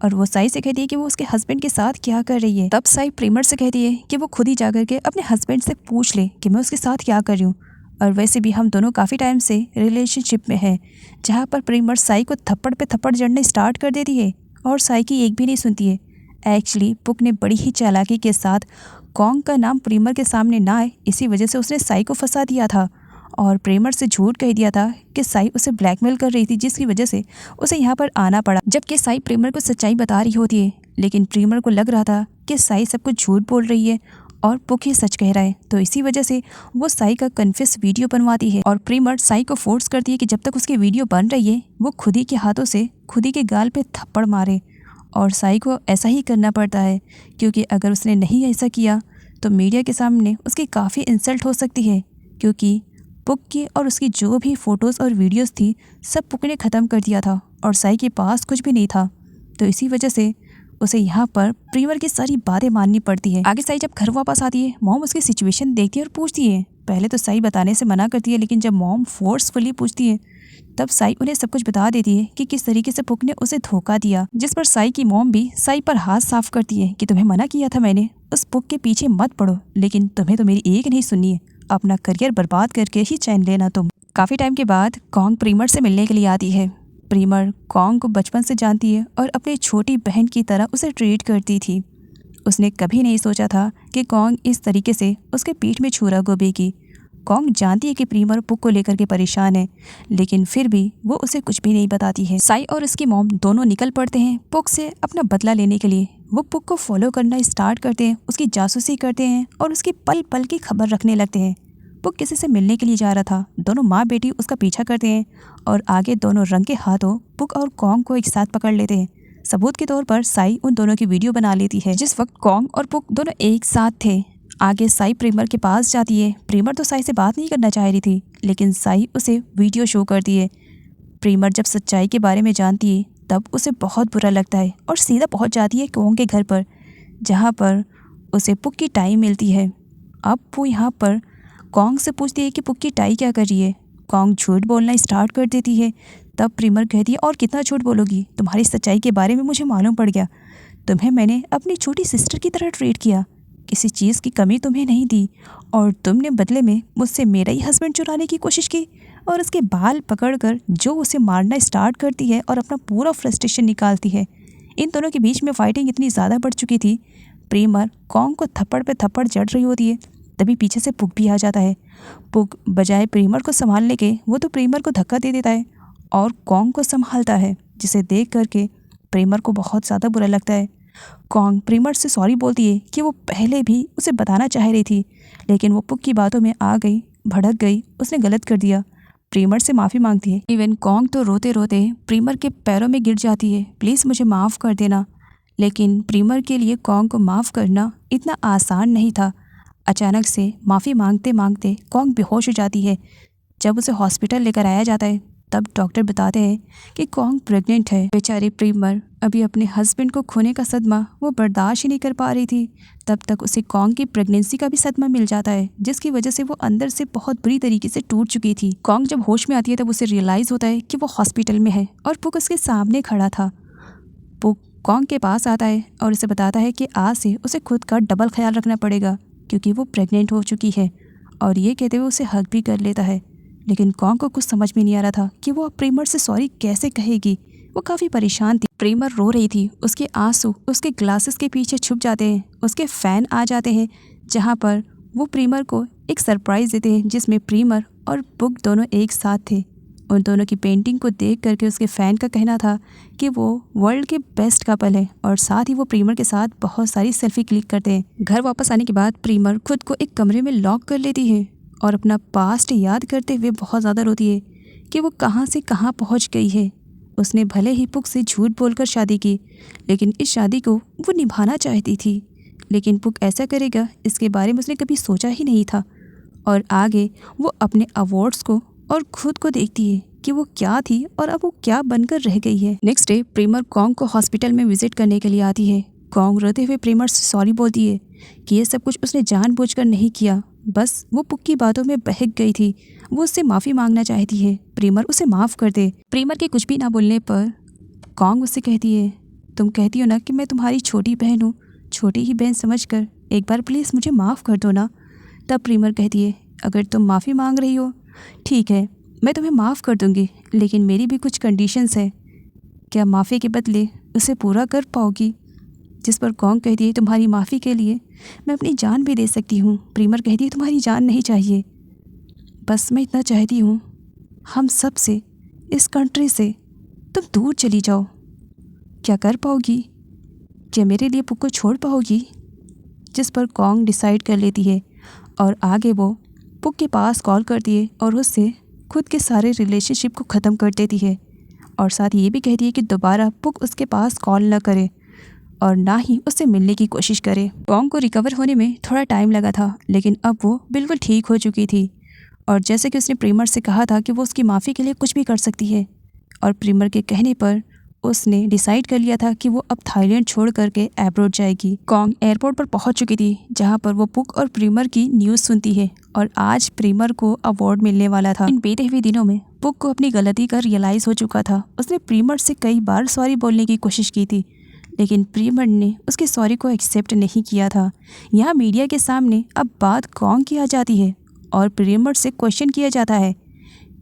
और वो साई से कहती है कि वो उसके हस्बैंड के साथ क्या कर रही है। तब साई प्रीमर से कहती है कि वो खुद ही जा करके अपने हस्बैंड से पूछ ले कि मैं उसके साथ क्या कर रही हूँ। और वैसे भी हम दोनों काफ़ी टाइम से रिलेशनशिप में हैं। जहाँ पर प्रीमर साई को थप्पड़ पे थप्पड़ जड़ने स्टार्ट कर देती है और साई की एक भी नहीं सुनती है। एक्चुअली पुक ने बड़ी ही चालाकी के साथ कॉन्ग का नाम प्रीमर के सामने ना आए, इसी वजह से उसने साई को फंसा दिया था और प्रीमर से झूठ कह दिया था कि साई उसे ब्लैकमेल कर रही थी, जिसकी वजह से उसे यहाँ पर आना पड़ा। जबकि साई प्रीमर को सच्चाई बता रही होती है, लेकिन प्रीमर को लग रहा था कि साई सब कुछ झूठ बोल रही है और पुक ही सच कह रहा है। तो इसी वजह से वो साई का कन्फेस वीडियो बनवाती है और प्रीमर साई को फोर्स करती है कि जब तक उसकी वीडियो बन रही है वो खुद ही के हाथों से खुद ही के गाल पे थप्पड़ मारे। और साई को ऐसा ही करना पड़ता है क्योंकि अगर उसने नहीं ऐसा किया तो मीडिया के सामने उसकी काफ़ी इंसल्ट हो सकती है, क्योंकि पुक की और उसकी जो भी फ़ोटोज़ और वीडियोज़ थी सब पुक ने ख़त्म कर दिया था और साई के पास कुछ भी नहीं था। तो इसी वजह से उसे यहाँ पर प्रीमर की सारी बातें माननी पड़ती है। आगे साई जब घर वापस आती है, मॉम उसकी सिचुएशन देखती है और पूछती है। पहले तो साई बताने से मना करती है, लेकिन जब मॉम फोर्सफुली पूछती है तब साई उन्हें सब कुछ बता देती है कि किस तरीके से पुक ने उसे धोखा दिया। जिस पर साई की मॉम भी साई पर हाथ साफ करती है कि तुम्हें मना किया था मैंने, उस पुक के पीछे मत पड़ो, लेकिन तुम्हें तो मेरी एक नहीं सुननी है, अपना करियर बर्बाद करके ही चैन लेना तुम। काफ़ी टाइम के बाद कॉन्ग प्रीमर से मिलने के लिए आती है। प्रीमर कॉन्ग को बचपन से जानती है और अपनी छोटी बहन की तरह उसे ट्रीट करती थी। उसने कभी नहीं सोचा था कि कॉन्ग इस तरीके से उसके पीठ में छुरा गोबेगी। कॉन्ग जानती है कि प्रीमर पुक को लेकर के परेशान है, लेकिन फिर भी वो उसे कुछ भी नहीं बताती है। साई और उसकी मॉम दोनों निकल पड़ते हैं पुक से अपना बदला लेने के लिए। वो पुक को फॉलो करना स्टार्ट करते हैं, उसकी जासूसी करते हैं और उसकी पल पल की खबर रखने लगते हैं। पुक किसी से मिलने के लिए जा रहा था, दोनों माँ बेटी उसका पीछा करते हैं और आगे दोनों रंगे हाथों पुक और कॉन्ग को एक साथ पकड़ लेते हैं। सबूत के तौर पर साई उन दोनों की वीडियो बना लेती है जिस वक्त कॉन्ग और पुक दोनों एक साथ थे। आगे साई प्रीमर के पास जाती है। प्रीमर तो साई से बात नहीं करना चाह रही थी, लेकिन साई उसे वीडियो शो करती है। प्रीमर जब सच्चाई के बारे में जानती है तब उसे बहुत बुरा लगता है और सीधा पहुंच जाती है कॉन्ग के घर पर, जहां पर उसे पुक की टाई मिलती है। अब वो यहाँ पर कॉन्ग से पूछती है कि पुक की टाई क्या कर रही है। कॉन्ग झूठ बोलना स्टार्ट कर देती है। तब प्रीमर कहती है, और कितना झूठ बोलोगी, तुम्हारी सच्चाई के बारे में मुझे मालूम पड़ गया। तुम्हें मैंने अपनी छोटी सिस्टर की तरह ट्रीट किया, किसी चीज़ की कमी तुम्हें नहीं दी, और तुमने बदले में मुझसे मेरा ही हस्बैंड चुराने की कोशिश की और उसके बाल पकड़कर जो उसे मारना स्टार्ट करती है और अपना पूरा फ्रस्ट्रेशन निकालती है। इन दोनों के बीच में फाइटिंग इतनी ज़्यादा बढ़ चुकी थी, प्रीमर कॉन्ग को थप्पड़ पे थप्पड़ जड़ रही होती है। तभी पीछे से पुक भी आ जाता है। पुक बजाय प्रीमर को संभालने के वो तो प्रीमर को धक्का दे देता है और कॉन्ग को संभालता है, जिसे देख करके प्रीमर को बहुत ज़्यादा बुरा लगता है। कॉन्ग प्रीमर से सॉरी बोलती है कि वो पहले भी उसे बताना चाह रही थी, लेकिन वो पुक की बातों में आ गई, भड़क गई, उसने गलत कर दिया। प्रीमर से माफ़ी मांगती है। इवन कॉन्ग तो रोते रोते प्रीमर के पैरों में गिर जाती है, प्लीज़ मुझे माफ़ कर देना। लेकिन प्रीमर के लिए कॉन्ग को माफ़ करना इतना आसान नहीं था। अचानक से माफ़ी मांगते मांगते कॉन्ग बेहोश हो जाती है। जब उसे हॉस्पिटल लेकर आया जाता है तब डॉक्टर बताते हैं कि कॉन्ग प्रेग्नेंट है। बेचारी प्रीमर अभी अपने हस्बैंड को खोने का सदमा वो बर्दाश्त ही नहीं कर पा रही थी। तब तक उसे कॉन्ग की प्रेगनेंसी का भी सदमा मिल जाता है, जिसकी वजह से वो अंदर से बहुत बुरी तरीके से टूट चुकी थी। कॉन्ग जब होश में आती है तब उसे रियलाइज़ होता है कि वो हॉस्पिटल में है और पुक उसके सामने खड़ा था। पुक कॉन्ग के पास आता है और उसे बताता है कि आज से उसे खुद का डबल ख्याल रखना पड़ेगा क्योंकि वो प्रेग्नेंट हो चुकी है, और ये कहते हुए उसे हग भी कर लेता है। लेकिन कॉन्ग को कुछ समझ में नहीं आ रहा था कि वो अब प्रीमर से सॉरी कैसे कहेगी। वो काफ़ी परेशान थी। प्रीमर रो रही थी, उसके आंसू उसके ग्लासेस के पीछे छुप जाते हैं। उसके फ़ैन आ जाते हैं जहाँ पर वो प्रीमर को एक सरप्राइज़ देते हैं, जिसमें प्रीमर और पुक दोनों एक साथ थे। उन दोनों की पेंटिंग को देख करके उसके फ़ैन का कहना था कि वो वर्ल्ड के बेस्ट कपल है, और साथ ही वो प्रीमर के साथ बहुत सारी सेल्फी क्लिक करते हैं। घर वापस आने के बाद प्रीमर खुद को एक कमरे में लॉक कर लेती है और अपना पास्ट याद करते हुए बहुत ज़्यादा रोती है कि वो कहाँ से कहाँ पहुँच गई है। उसने भले ही पुक से झूठ बोलकर शादी की, लेकिन इस शादी को वो निभाना चाहती थी। लेकिन पुक ऐसा करेगा इसके बारे में उसने कभी सोचा ही नहीं था। और आगे वो अपने अवार्ड्स को और खुद को देखती है कि वो क्या थी और अब वो क्या बनकर रह गई है। नेक्स्ट डे प्रीमर कॉन्ग को हॉस्पिटल में विजिट करने के लिए आती है। कॉन्ग रोते हुए प्रीमर से सॉरी बोलती है कि ये सब कुछ उसने जानबूझकर नहीं किया, बस वो पुक की बातों में बहक गई थी। वो उससे माफ़ी मांगना चाहती है, प्रीमर उसे माफ़ कर दे। प्रीमर के कुछ भी ना बोलने पर कॉन्ग उससे कहती है, तुम कहती हो ना कि मैं तुम्हारी छोटी बहन हूँ, छोटी ही बहन समझकर एक बार प्लीज़ मुझे माफ़ कर दो ना। तब प्रीमर कहती है, अगर तुम माफ़ी मांग रही हो ठीक है, मैं तुम्हें माफ़ कर दूँगी, लेकिन मेरी भी कुछ कंडीशंस है। क्या माफ़ी के बदले उसे पूरा कर पाओगी? जिस पर कॉन्ग कहती है, तुम्हारी माफ़ी के लिए मैं अपनी जान भी दे सकती हूँ। प्रीमर कहती है, तुम्हारी जान नहीं चाहिए, बस मैं इतना चाहती हूँ हम सब से, इस कंट्री से तुम दूर चली जाओ। क्या कर पाओगी? क्या मेरे लिए पुक को छोड़ पाओगी? जिस पर कॉन्ग डिसाइड कर लेती है और आगे वो पुक के पास कॉल करती है और उससे खुद के सारे रिलेशनशिप को ख़त्म कर देती है, और साथ ये भी कहती है कि दोबारा पुक उसके पास कॉल न करे और ना ही उससे मिलने की कोशिश करे। कॉन्ग को रिकवर होने में थोड़ा टाइम लगा था, लेकिन अब वो बिल्कुल ठीक हो चुकी थी, और जैसे कि उसने प्रीमर से कहा था कि वो उसकी माफ़ी के लिए कुछ भी कर सकती है, और प्रीमर के कहने पर उसने डिसाइड कर लिया था कि वो अब थाईलैंड छोड़ करके एब्रोड जाएगी। कॉन्ग एयरपोर्ट पर पहुंच चुकी थी, जहां पर वो पुक और प्रीमर की न्यूज़ सुनती है, और आज प्रीमर को अवार्ड मिलने वाला था। इन बीते हुए दिनों में पुक को अपनी गलती का रियलाइज़ हो चुका था। उसने प्रीमर से कई बार सॉरी बोलने की कोशिश की थी, लेकिन प्रीमर ने उसके सॉरी को एक्सेप्ट नहीं किया था। यहाँ मीडिया के सामने अब बात कॉन्ग की आ जाती है और प्रीमर से क्वेश्चन किया जाता है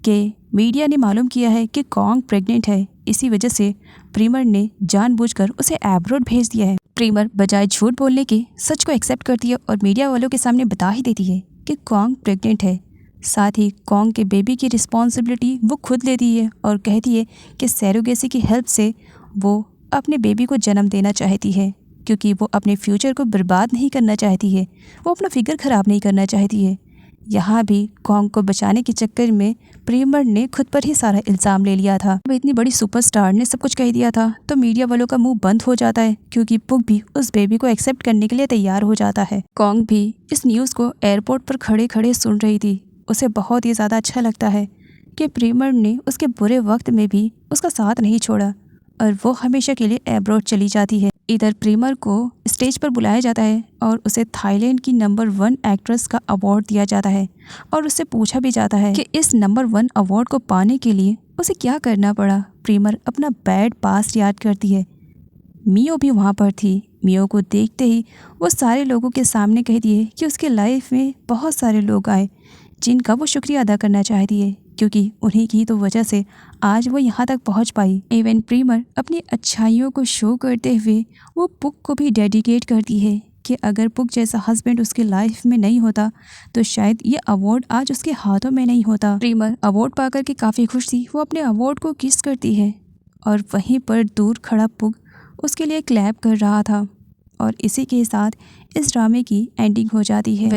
कि मीडिया ने मालूम किया है कि कॉन्ग प्रेग्नेंट है, इसी वजह से प्रीमर ने जानबूझकर उसे एब्रोड भेज दिया है। प्रीमर बजाय झूठ बोलने के सच को एक्सेप्ट करती है और मीडिया वालों के सामने बता ही देती है कि कॉन्ग प्रेग्नेंट है। साथ ही कॉन्ग के बेबी की रिस्पॉन्सिबिलिटी वो खुद लेती है और कहती है कि सैरोगेसी की हेल्प से वो अपने बेबी को जन्म देना चाहती है, क्योंकि वो अपने फ्यूचर को बर्बाद नहीं करना चाहती है, वो अपना फिगर ख़राब नहीं करना चाहती है। यहाँ भी कॉन्ग को बचाने के चक्कर में प्रीमर ने खुद पर ही सारा इल्ज़ाम ले लिया था। अब इतनी बड़ी सुपरस्टार ने सब कुछ कह दिया था तो मीडिया वालों का मुंह बंद हो जाता है, क्योंकि पुक भी उस बेबी को एक्सेप्ट करने के लिए तैयार हो जाता है। कॉन्ग भी इस न्यूज़ को एयरपोर्ट पर खड़े खड़े सुन रही थी। उसे बहुत ही ज़्यादा अच्छा लगता है कि प्रीमर ने उसके बुरे वक्त में भी उसका साथ नहीं छोड़ा और वो हमेशा के लिए एब्रोड चली जाती है। इधर प्रीमर को स्टेज पर बुलाया जाता है और उसे थाईलैंड की नंबर 1 एक्ट्रेस का अवार्ड दिया जाता है और उससे पूछा भी जाता है कि इस नंबर 1 अवार्ड को पाने के लिए उसे क्या करना पड़ा। प्रीमर अपना बैड पास्ट याद करती है। मियो भी वहाँ पर थी। मियो को देखते ही वो सारे लोगों के सामने कह दिए कि उसके लाइफ में बहुत सारे लोग आए जिनका वो शुक्रिया अदा करना चाहती है, क्योंकि उन्हीं की तो वजह से आज वो यहाँ तक पहुँच पाई। इवन प्रीमर अपनी अच्छाइयों को शो करते हुए वो पुक को भी डेडिकेट करती है कि अगर पुक जैसा हस्बैंड उसके लाइफ में नहीं होता तो शायद ये अवार्ड आज उसके हाथों में नहीं होता। प्रीमर अवार्ड पाकर के काफ़ी खुश थी। वो अपने अवार्ड को किस करती है और वहीं पर दूर खड़ा पुक उसके लिए क्लैप कर रहा था। और इसी के साथ इस ड्रामे की एंडिंग हो जाती है।